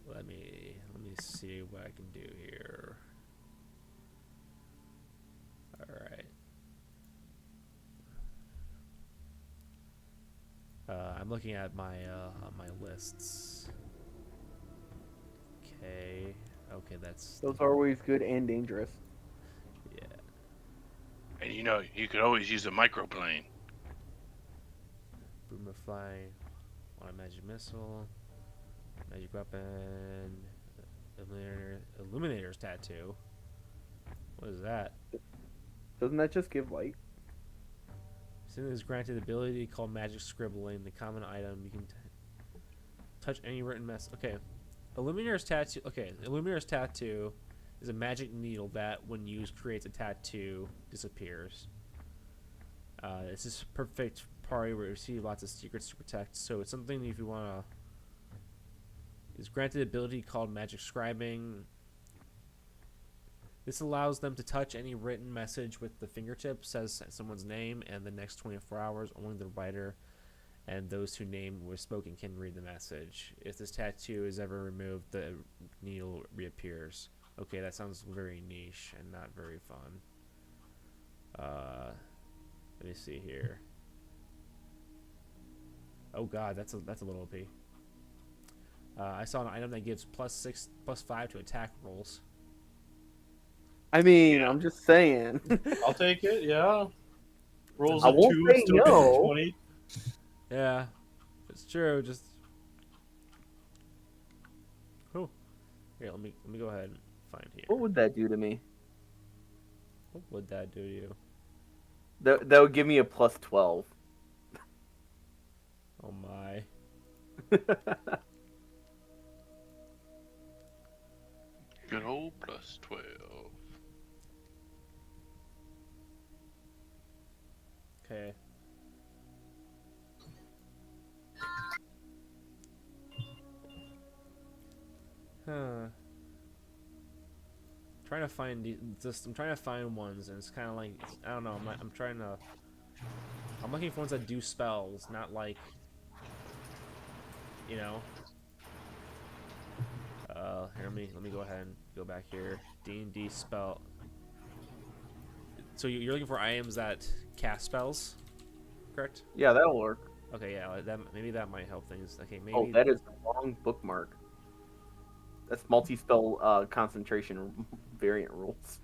Let me see what I can do here. All right. I'm looking at my lists. Okay. Okay, that's. Those are always good and dangerous. Yeah. And you know, you could always use a microplane. Boomer flying. On a magic missile. Magic weapon. Illuminator's tattoo. What is that? Doesn't that just give light? Sin is granted the ability called magic scribbling. The common item you can touch any written mess. Okay, Illuminator's tattoo. Okay, Illuminator's tattoo is a magic needle that, when used, creates a tattoo, disappears. It's this perfect party where you receive lots of secrets to protect. So it's something if you wanna. Is granted ability called magic scribing. This allows them to touch any written message with the fingertips, says someone's name, and the next 24 hours only the writer and those whose name was spoken can read the message. If this tattoo is ever removed, the needle reappears. Okay, that sounds very niche and not very fun. Let me see here. Oh god, that's a little OP. I saw an item that gives +6, +5 to attack rolls. I mean, I'm just saying. I'll take it. Yeah. Rolls I of won't 2 say still no. gets 20. Yeah, it's true. Just cool. Here, let me go ahead and find here. What would that do to me? What would that do to you? That would give me a +12. Oh my. Good old +12. Okay. Trying to find I'm trying to find ones, and it's kind of like, I don't know. I'm looking for ones that do spells, not like, you know. Here, let me go ahead and go back here. D&D spell. So you're looking for items that cast spells, correct? Yeah, that'll work. Okay, yeah, maybe that might help things. Okay, maybe. Oh, that is the wrong bookmark. That's multi-spell concentration variant rules.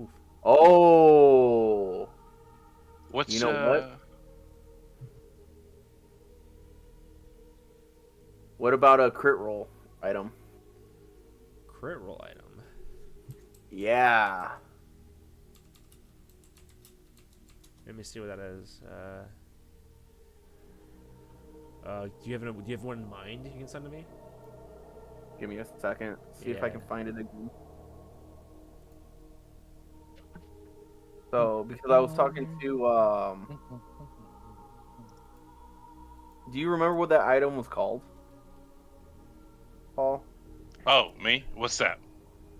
Oof. Oh. What's You know what? What about a crit roll item? Crit roll item. Yeah. Let me see what that is. Do you have one in mind you can send to me? Give me a second. See if I can find it again. So, because I was talking to, do you remember what that item was called, Paul? Oh, me? What's that?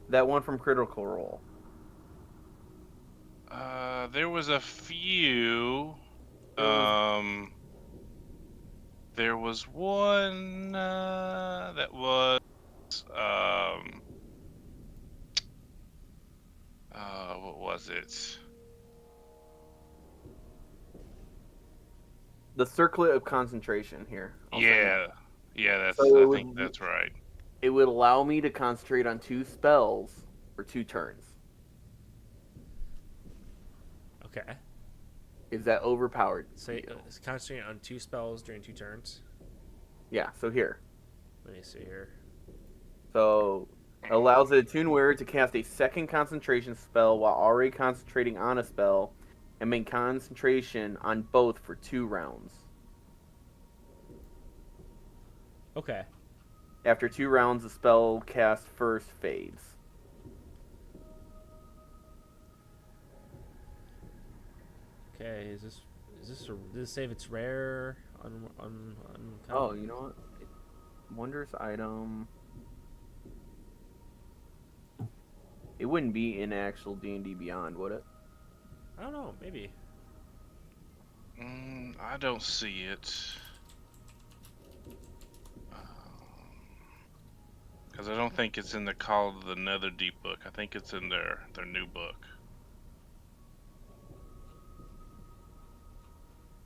That one from Critical Role. There was a few. There was one that was what was it? The Circlet of Concentration here. Yeah, that's. So I think that's right. It would allow me to concentrate on 2 spells for 2 turns. Okay. Is that overpowered? So concentrate on 2 spells during 2 turns. Yeah, so here. Let me see here. So, it allows the attuned wearer to cast a second concentration spell while already concentrating on a spell, and maintain concentration on both for 2 rounds. Okay. After 2 rounds, the spell cast first fades. Okay. Does this say if it's rare? Oh, you know what? Wondrous item. It wouldn't be in actual D&D Beyond, would it? I don't know. Maybe. I don't see it. Because I don't think it's in the Call of the Netherdeep book. I think it's in their new book.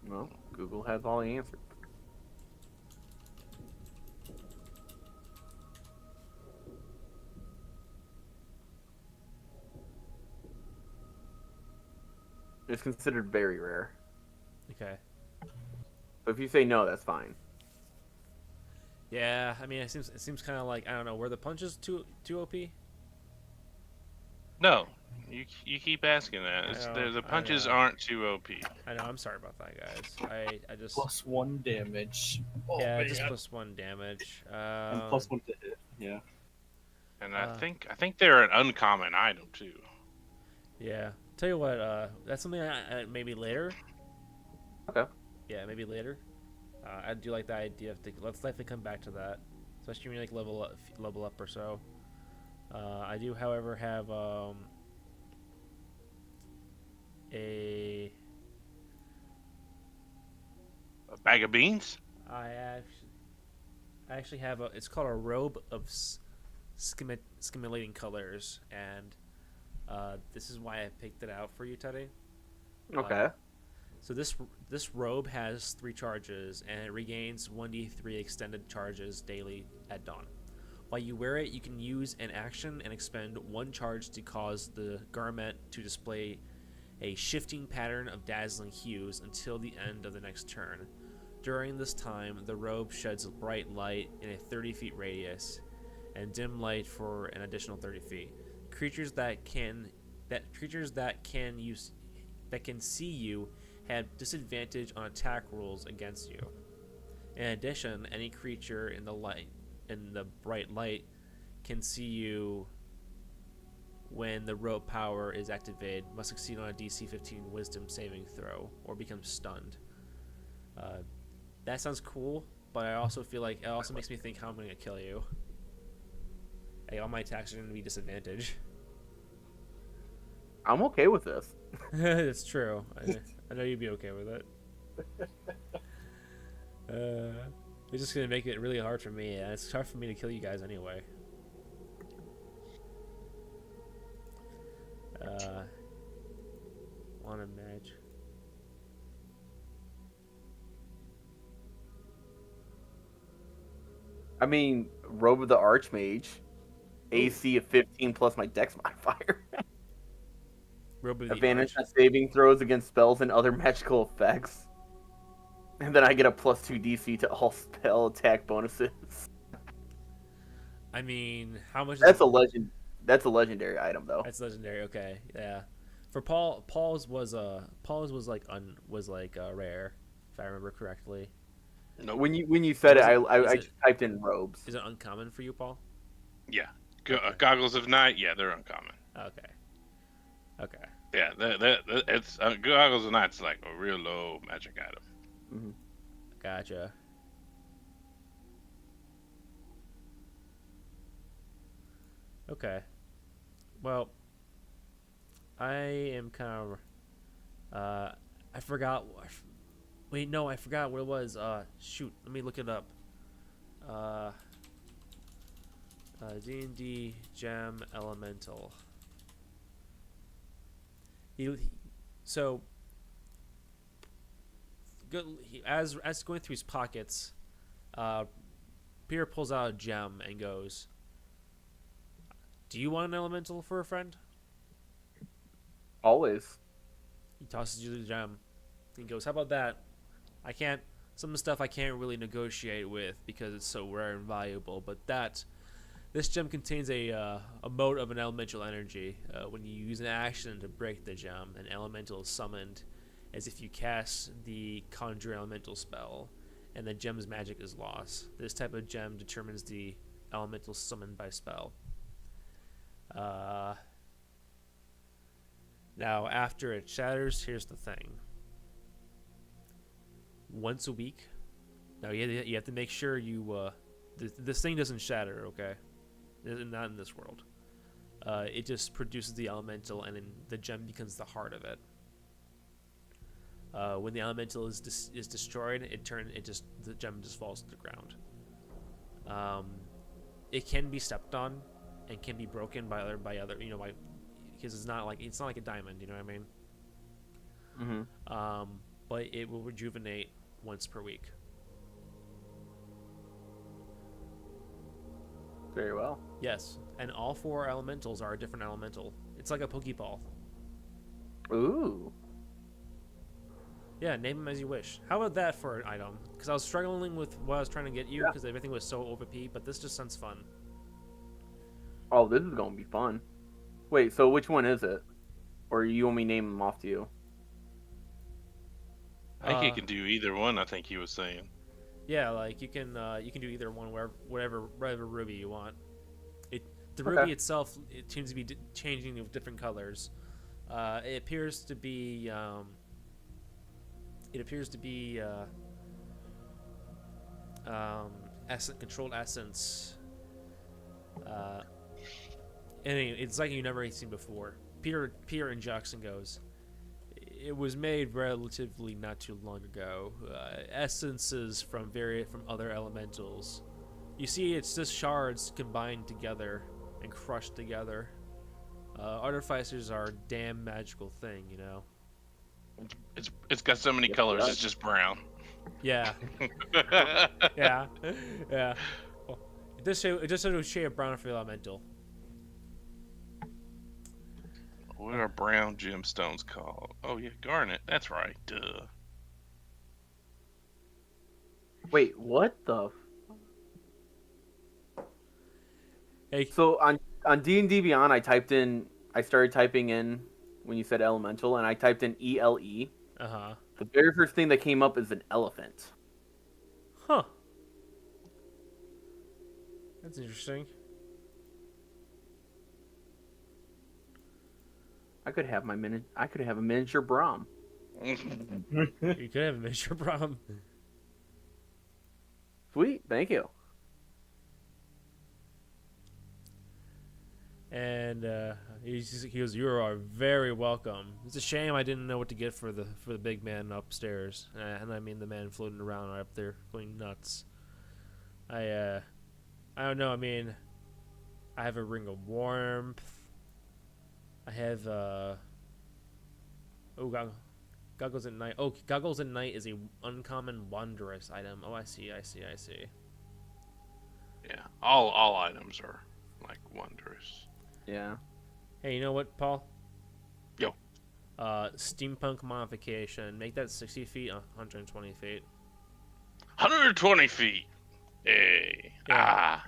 Well, Google has all the answers. It's considered very rare. Okay. But if you say no, that's fine. Yeah, I mean, it seems kind of like, I don't know, were the punches too OP? No, you keep asking that. The I punches know. aren't too OP. I know. I'm sorry about that, guys. I just +1 damage. Oh, yeah, man. just +1 damage. And +1 to hit. Yeah. And Uh, I think they're an uncommon item too. Yeah. Tell you what, that's something maybe later. Okay. Yeah, maybe later. I do like the idea of let's definitely come back to that, especially when you like level up or so. I do, however, have a bag of beans? I actually have it's called a robe of stimulating colors, and this is why I picked it out for you, Teddy. Okay. So this robe has 3 charges, and it regains 1d3 extended charges daily at dawn. While you wear it, you can use an action and expend 1 charge to cause the garment to display a shifting pattern of dazzling hues until the end of the next turn. During this time, the robe sheds bright light in a 30 feet radius, and dim light for an additional 30 feet. Creatures that can see you have disadvantage on attack rolls against you. In addition, any creature in the bright light can see you when the rope power is activated, must succeed on a DC 15 Wisdom saving throw or become stunned. That sounds cool, but I also feel like it also makes me think how I'm going to kill you. Hey, all my attacks are going to be disadvantage. I'm okay with this. It's true. I know you'd be okay with it. It's just gonna make it really hard for me, and it's hard for me to kill you guys anyway. Want a match? I mean, Robe of the Archmage, AC of 15 plus my Dex modifier. Advantage on saving throws against spells and other magical effects. And then I get a +2 DC to all spell attack bonuses. I mean, how much? That's a legend. That's a legendary item, though. That's legendary. Okay, yeah. For Paul's was rare, if I remember correctly. No. When you said it, I just typed in robes. Is it uncommon for you, Paul? Yeah. Goggles of Night. Yeah, they're uncommon. Okay. Yeah, it's Goggles of Night's like a real low magic item. Mm-hmm. Gotcha. Okay. Well, I am kind of. I forgot. Wait, no, I forgot what it was. Shoot, let me look it up. D&D Gem Elemental. So as going through his pockets, Peter pulls out a gem and goes, "Do you want an elemental for a friend?" Always. He tosses you the gem. He goes, "How about that? I can't. Some of the stuff I can't really negotiate with because it's so rare and valuable. But this gem contains a mote of an elemental energy. When you use an action to break the gem, an elemental is summoned as if you cast the Conjure Elemental spell, and the gem's magic is lost. This type of gem determines the elemental summoned by spell. Now, after it shatters, here's the thing. Once a week, now you have to make sure you this thing doesn't shatter, okay? Not in this world. It just produces the elemental, and then the gem becomes the heart of it. When the elemental is destroyed, the gem just falls to the ground. It can be stepped on and can be broken by other because it's not like a diamond, you know what I mean? Mm-hmm. But it will rejuvenate once per week. Very well. Yes, and all 4 elementals are a different elemental. It's like a Pokeball. Ooh. Yeah, name them as you wish. How about that for an item? Because I was struggling with what I was trying to get you because everything was so OP, but this just sounds fun. Oh, this is gonna be fun. Wait, so which one is it? Or you want me to name them off to you? I think he can do either one. I think he was saying. Yeah, like you can do either one, whatever ruby you want. The ruby itself, it seems to be changing with different colors. It appears to be controlled essence. Anyway, it's like you've never seen before. Peter and Jackson goes. It was made relatively not too long ago. Essences from other elementals. You see, it's just shards combined together and crushed together. Artificers are a damn magical thing, you know. It's got so many colors. It's just brown. Yeah. yeah. Yeah. Well, it just shows a shade of brown for the elemental. What are brown gemstones called? Oh yeah, garnet. That's right. Duh. Wait, what the? Hey. So on D&D Beyond, I started typing in when you said elemental, and I typed in ELE. Uh-huh. The very first thing that came up is an elephant. Huh. That's interesting. I could have a miniature Braum. You could have a miniature Braum. Sweet, thank you. And he goes, "You are very welcome. It's a shame I didn't know what to get for the big man upstairs, and I mean the man floating around right up there going nuts. I don't know. I mean, I have a ring of warmth. I have goggles at night. Oh, goggles at night is a uncommon wondrous item. Oh, I see. Yeah, all items are like wondrous. Yeah. Hey, you know what, Paul? Yo. Steampunk modification. Make that 60 feet, 120 feet. 120 feet. Hey. Yeah.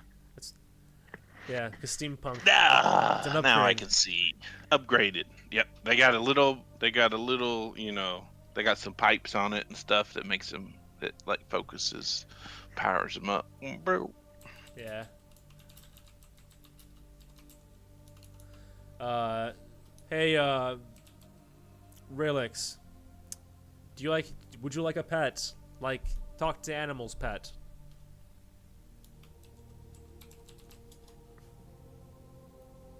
Yeah, because steampunk. It's an upgrade. Now I can see. Upgraded. Yep. They got a little. You know. They got some pipes on it and stuff that makes them. That like focuses, powers them up, bro. Yeah. Hey, Relix. Would you like a pet? Like, talk to animals pet.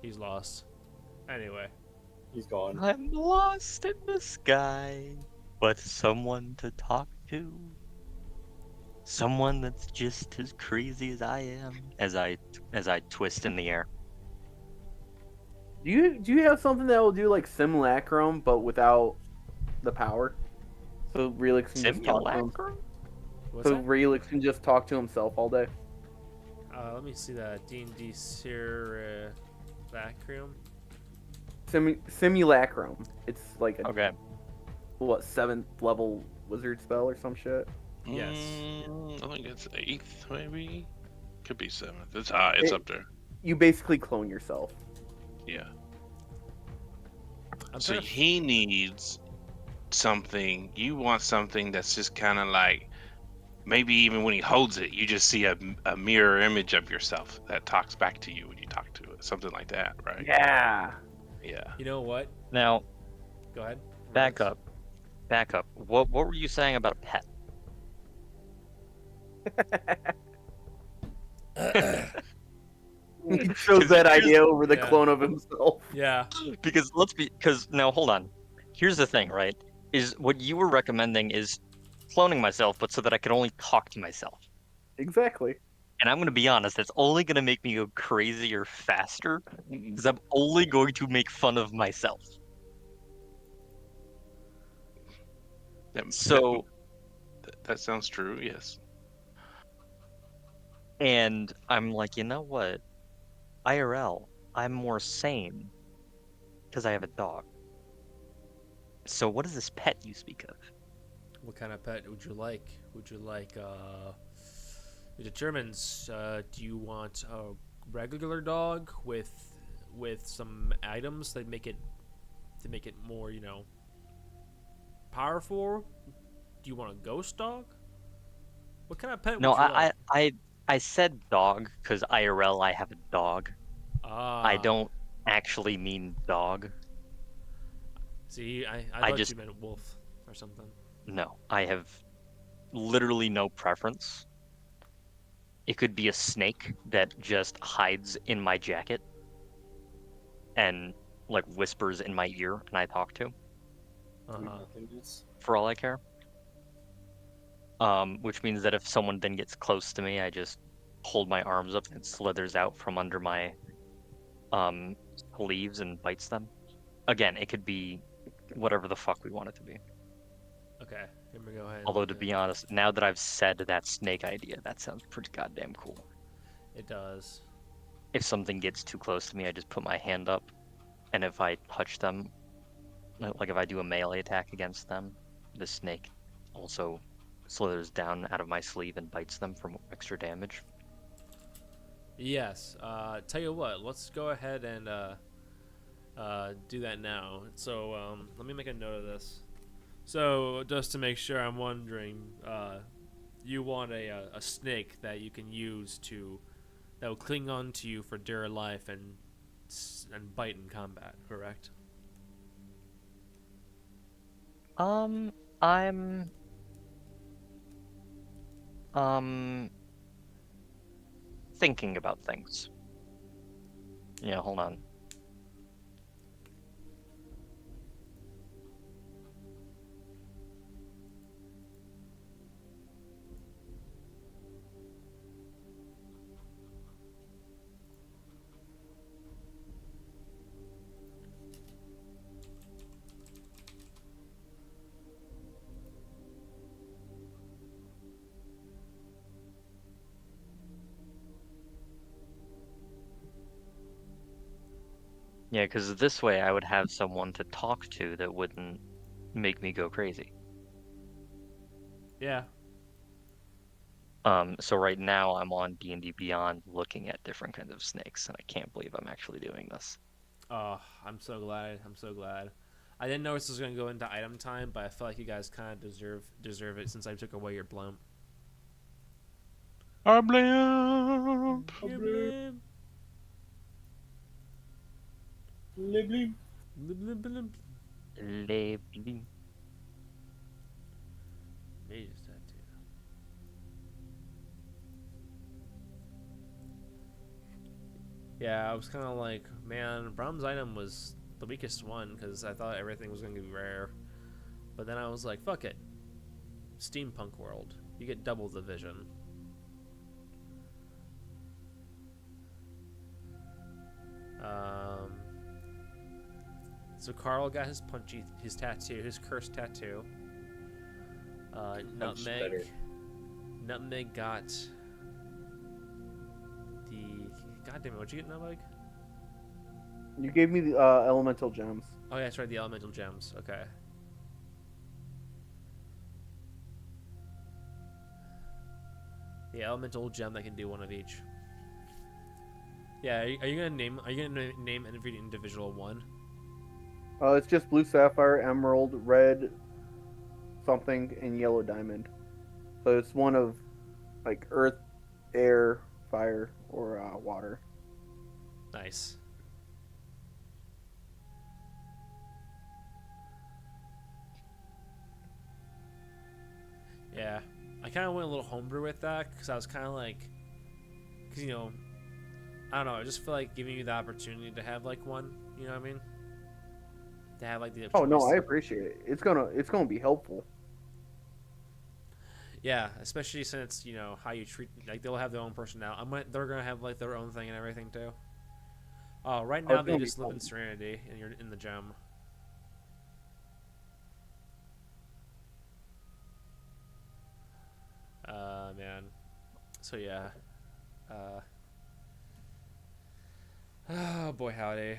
He's lost. Anyway. He's gone. I'm lost in the sky, but someone to talk to. Someone that's just as crazy as I am, as I twist in the air. Do you have something that will do like simulacrum but without the power? So Relix can just talk to him. What's So that? Relix can just talk to himself all day. Let me see that D&D Simulacrum. Simulacrum. It's like a Okay. 7th level wizard spell or some shit. Yes. I think it's 8th, maybe. Could be 7th. It's high. It's up there. You basically clone yourself. Yeah. I'm So trying to he needs something. You want something that's just kind of like, maybe even when he holds it, you just see a mirror image of yourself that talks back to you when you talk to it. Something like that, right? Yeah. Yeah. You know what? Now, Go ahead. back Relix. up. What were you saying about a pet? He chose that idea over the Yeah. clone of himself. Yeah. Because now hold on. Here's the thing, right? Is what you were recommending is cloning myself, but so that I could only talk to myself. Exactly. And I'm gonna be honest, that's only gonna make me go crazier faster, because I'm only going to make fun of myself. So, That sounds true. Yes. and I'm like, you know what? IRL, I'm more sane because I have a dog. So what is this pet you speak of? What kind of pet would you like? Would you like it determines. Do you want a regular dog with some items that make it more, powerful? Do you want a ghost dog? What kind of pet No, would you like? I said dog because IRL I have a dog. I Ah, don't actually mean dog. see, I I thought just you meant wolf or something. no. I have literally no preference. It could be a snake that just hides in my jacket and like whispers in my ear and I talk to, Sweet Uh-huh. nothingness. for all I care. Which means that if someone then gets close to me, I just hold my arms up and it slithers out from under my sleeves and bites them. Again, it could be whatever the fuck we want it to be. Okay, here we go ahead. Although to be honest, now that I've said that snake idea, that sounds pretty goddamn cool. It does. If something gets too close to me, I just put my hand up, and if I touch them, like if I do a melee attack against them, the snake also slithers down out of my sleeve and bites them for extra damage. Yes. Tell you what, let's go ahead and do that now. So let me make a note of this. So just to make sure, I'm wondering, you want a snake that you can use that will cling on to you for dear life and bite in combat, correct? I'm thinking about things. Yeah, hold on. Yeah, because this way I would have someone to talk to that wouldn't make me go crazy. Yeah. So right now I'm on D&D Beyond looking at different kinds of snakes, and I can't believe I'm actually doing this. Oh, I'm so glad. I'm so glad. I didn't know this was going to go into item time, but I feel like you guys kind of deserve it since I took away your blimp. Our blimp. Your blimp. Libly. Blip, blip, blip. Lovely. Mage's tattoo. Yeah, I was kind of like, man, Brahm's item was the weakest one because I thought everything was going to be rare. But then I was like, fuck it. Steampunk world. You get double the vision. So Carl got his tattoo, his cursed tattoo. better. Nutmeg got the. God damn it! What'd you get, Nutmeg? You gave me the elemental gems. Oh yeah, that's right, the elemental gems. Okay. The elemental gem that can do one of each. Yeah, are you gonna name? Are you gonna name every individual one? It's just blue sapphire, emerald, red, something, and yellow diamond. So it's one of like earth, air, fire, or water. Nice. Yeah, I kind of went a little homebrew with that because I was kind of like, because I don't know, I just feel like giving you the opportunity to have like one. You know what I mean? To have like the. Oh no, choice. I appreciate it. It's gonna be helpful. Yeah, especially since how you treat, like they'll have their own personality. They're gonna have like their own thing and everything too. Oh, right now it's they gonna be just live fun. in serenity, and you're in the gem. Man. So yeah. Oh boy, howdy.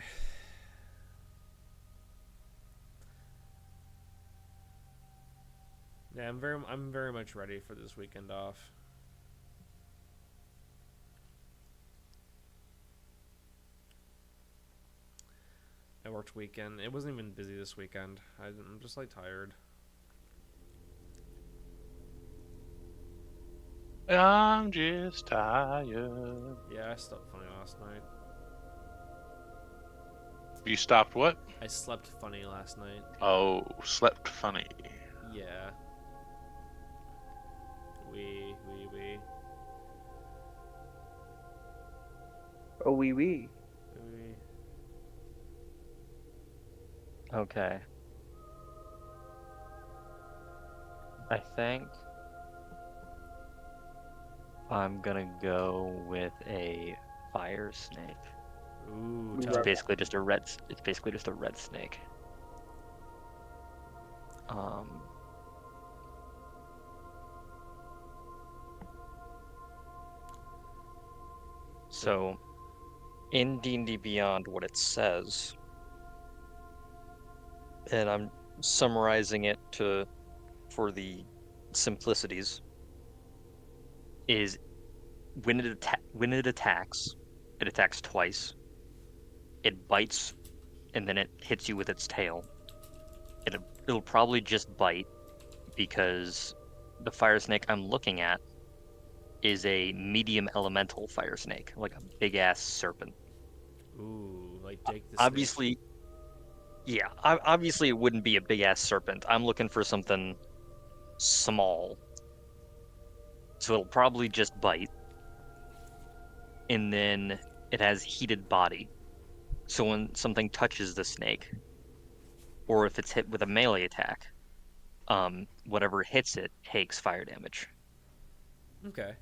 Yeah, I'm very much ready for this weekend off. I worked weekend. It wasn't even busy this weekend. I'm just like tired. I'm just tired. Yeah, I slept funny last night. You stopped what? I slept funny last night. Oh, slept funny. Yeah. We. Oh, wee wee. Okay. I think I'm gonna go with a fire snake. Ooh, It's tell basically just a red. It's basically just a red snake. So, in D&D Beyond, what it says, and I'm summarizing it for the simplicities, is when it attacks twice. It bites, and then it hits you with its tail. It'll probably just bite because the fire snake I'm looking at is a medium elemental fire snake, like a big ass serpent. Ooh, like Jake the Snake. Obviously, yeah. Obviously, it wouldn't be a big ass serpent. I'm looking for something small, so it'll probably just bite, and then it has heated body. So when something touches the snake, or if it's hit with a melee attack, whatever hits it takes fire damage. Okay.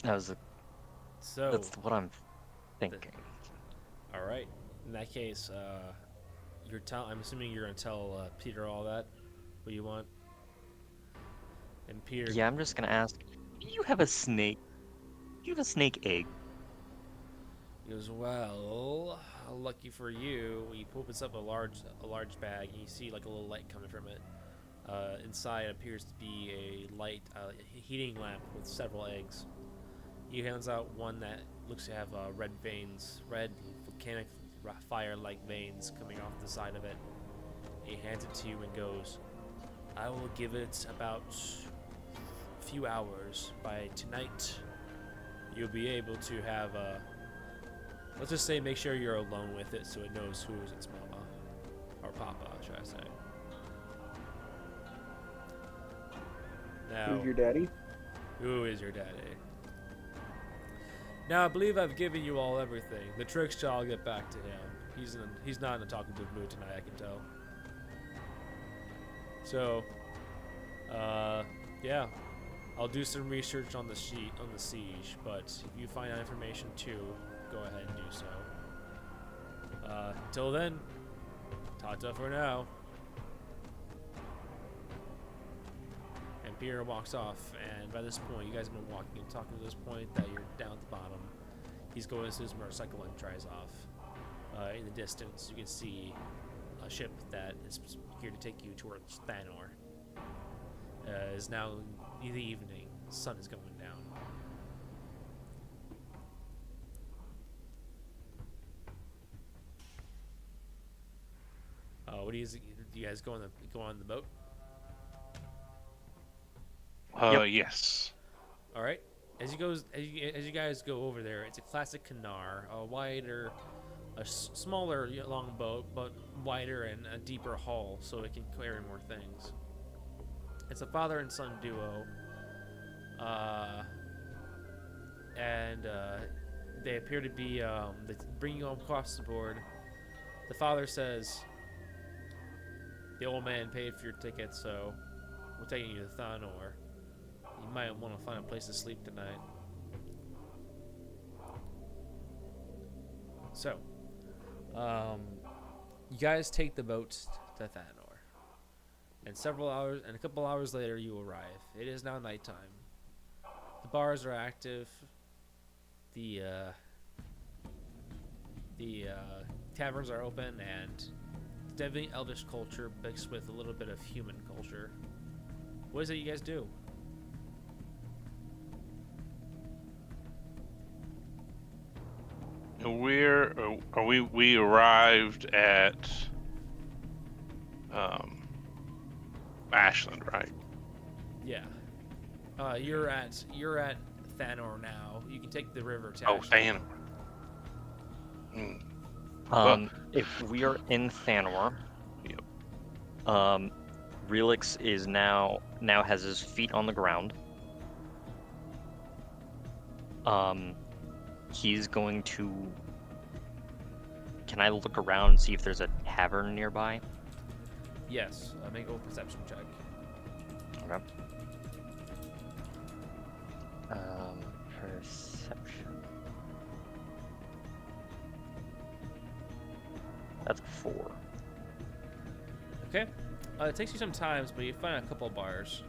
That's So, what I'm thinking. all right. In that case, I'm assuming you're gonna tell Peter all that. What you want? And Peter. Yeah, I'm just gonna ask. Do you have a snake? Do you have a snake egg? He goes, well, lucky for you. He opens up a large bag, and you see like a little light coming from it. Inside appears to be a light, heating lamp with several eggs. He hands out one that looks to have red veins, red volcanic fire-like veins coming off the side of it. He hands it to you and goes, I will give it about a few hours. By tonight, you'll be able to have let's just say make sure you're alone with it so it knows who is its mama. Or papa, should I say. Now, Who's your daddy? who is your daddy? Now, I believe I've given you all everything. The trickster, I'll get back to him. He's not in a talkative mood tonight, I can tell. So, yeah. I'll do some research on the siege, but if you find out information too, go ahead and do so. Until then, ta-ta for now. And Peter walks off, and by this point, you guys have been walking and talking to this point that you're down at the bottom. He's going to his motorcycle and drives off. In the distance, you can see a ship that is here to take you towards Thanor. It's now in the evening. The sun is going down. What do you guys go on the boat? Yes. All right. As you guys go over there, it's a classic Kanar, a wider, smaller long boat, but wider and a deeper hull, so it can carry more things. It's a father and son duo, and they appear to be they bring you across the board. The father says, "The old man paid for your ticket, so we're taking you to Thanor. You might want to find a place to sleep tonight." So, you guys take the boat to Thanor, and a couple hours later, you arrive. It is now nighttime. The bars are active. The taverns are open, and definitely elvish culture mixed with a little bit of human culture. What is it you guys do? We arrived at Ashland, right? Yeah. You're at Thanor now. You can take the river to Oh, Ashland. damn. Well- If we are in Thanor, Yep. Relix is now has his feet on the ground. He's going to. Can I look around and see if there's a tavern nearby? Yes. Make a perception check. Okay. Perception. That's 4. Okay. It takes you some time, but you find a couple of bars.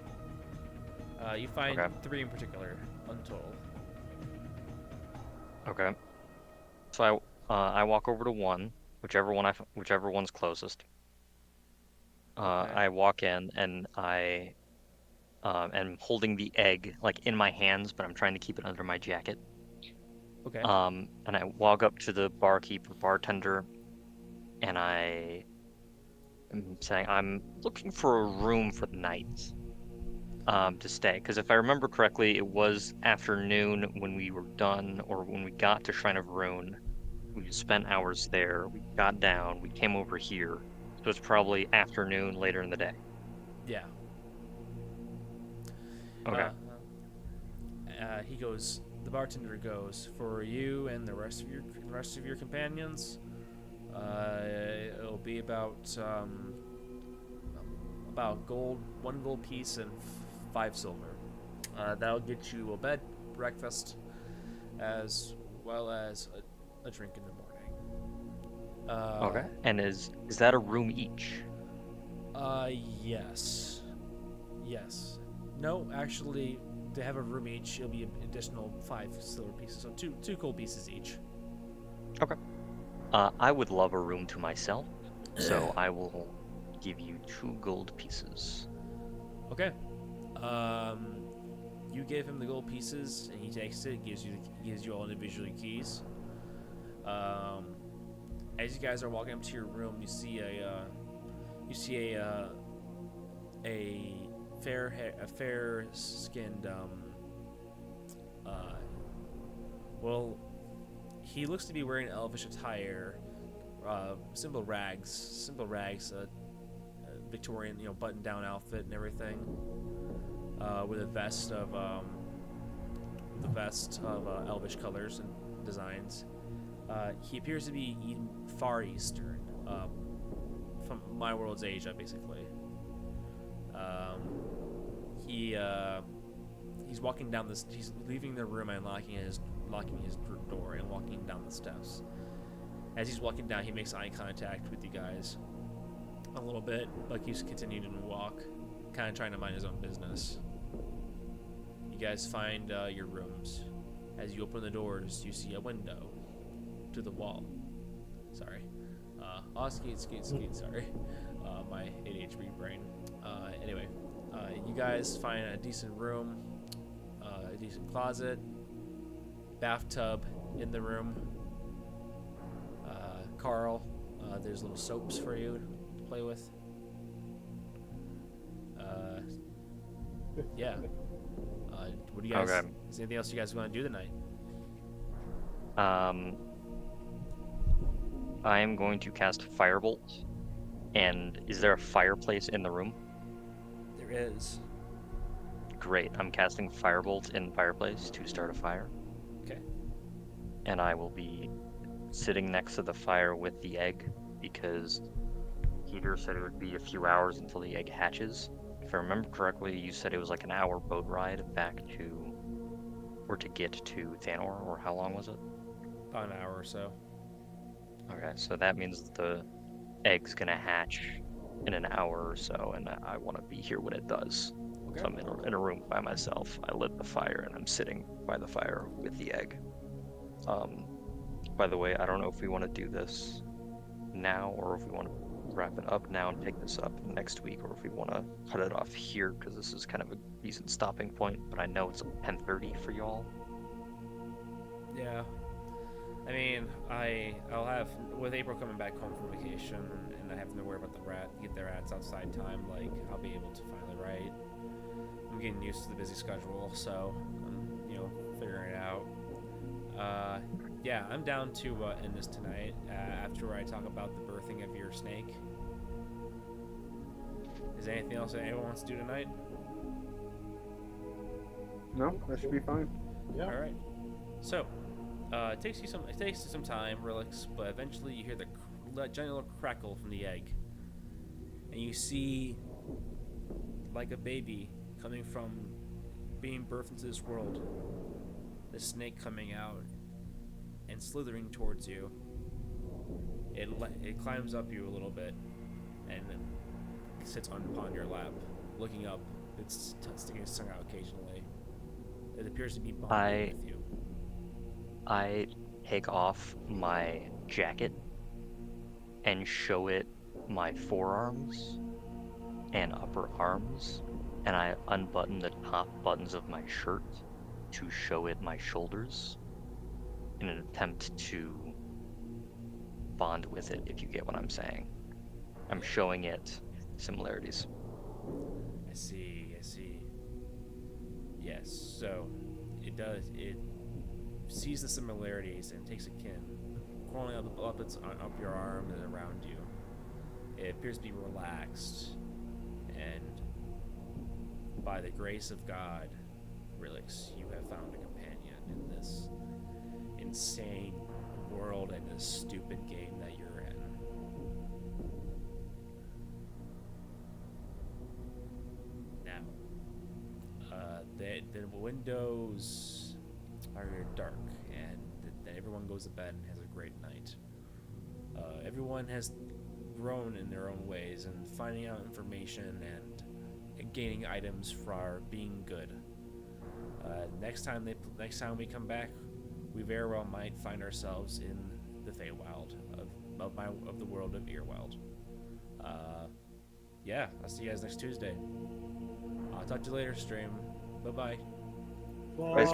You find Okay. 3 in particular, in total. Okay. So I walk over to one, whichever one's closest. Okay. I walk in and I am holding the egg like in my hands, but I'm trying to keep it under my jacket. Okay. And I walk up to the bartender, and I am saying I'm looking for a room for the night to stay. Because if I remember correctly, it was afternoon when we were done, or when we got to Shrine of Rune. We spent hours there. We got down. We came over here. So it's probably afternoon later in the day. Yeah. Okay. He goes. The bartender goes, for you and the rest of your companions. It'll be about gold, 1 gold piece and 5 silver. That'll get you a bed, breakfast, as well as a drink in the morning. Okay. And is that a room each? Yes. Yes. No, actually, to have a room each, it'll be an additional 5 silver pieces, so two gold pieces each. Okay. I would love a room to myself, so I will give you 2 gold pieces. Okay. You give him the gold pieces, and he takes it. Gives you all individual keys. As you guys are walking up to your room, you see a fair-skinned well, he looks to be wearing elvish attire, simple rags, Victorian, button-down outfit and everything, with a vest of elvish colors and designs. He appears to be far eastern, from my world's Asia, basically. He's walking down this. He's leaving the room and locking his door and walking down the steps. As he's walking down, he makes eye contact with you guys a little bit, but keeps continuing to walk, kind of trying to mind his own business. You guys find your rooms. As you open the doors, you see a window to the wall. Sorry. Skeet, sorry. My ADHD brain. Anyway, you guys find a decent room, a decent closet, bathtub in the room. Carl, there's little soaps for you to play with. Yeah. What do you guys? Okay. Is there anything else you guys want to do tonight? I am going to cast Firebolt. And is there a fireplace in the room? There is. Great. I'm casting Firebolt in fireplace to start a fire. Okay. And I will be sitting next to the fire with the egg, because Peter said it would be a few hours until the egg hatches. If I remember correctly, you said it was like an hour boat ride back to, or to get to Thanor, or how long was it? About an hour or so. Okay, so that means that the egg's gonna hatch in an hour or so, and I want to be here when it does. Okay. So I'm in a room by myself. I lit the fire, and I'm sitting by the fire with the egg. By the way, I don't know if we want to do this now or if we want to wrap it up now and pick this up next week, or if we want to cut it off here, because this is kind of a decent stopping point. But I know it's 10:30 for y'all. Yeah. I mean, I'll have, with April coming back home from vacation and I having to worry about get their rats outside time, like, I'll be able to finally write. I'm getting used to the busy schedule, so I'm, figuring it out. Yeah, I'm down to end this tonight after I talk about the birthing of your snake. Is there anything else that anyone wants to do tonight? No, that should be fine. Yeah. All right. So, it takes you some time, Relix, but eventually you hear the giant little crackle from the egg, and you see, like a baby coming from being birthed into this world, the snake coming out and slithering towards you. It climbs up you a little bit and sits upon your lap, looking up. It's sticking its tongue out occasionally. It appears to be bonding with you. I take off my jacket and show it my forearms and upper arms, and I unbutton the top buttons of my shirt to show it my shoulders in an attempt to bond with it, if you get what I'm saying. I'm showing it similarities. I see. Yes, so it sees the similarities and takes a kin, crawling up your arm and around you. It appears to be relaxed, and by the grace of God, Relix, you have found a companion in this insane world and this stupid game that you're in. Now, the windows are dark, and then everyone goes to bed and has a great night. Everyone has grown in their own ways and finding out information and gaining items for being good. Next time we come back, we very well might find ourselves in the Feywild of the world of Earwild. Yeah, I'll see you guys next Tuesday. I'll talk to you later, stream. Bye-bye. Bye.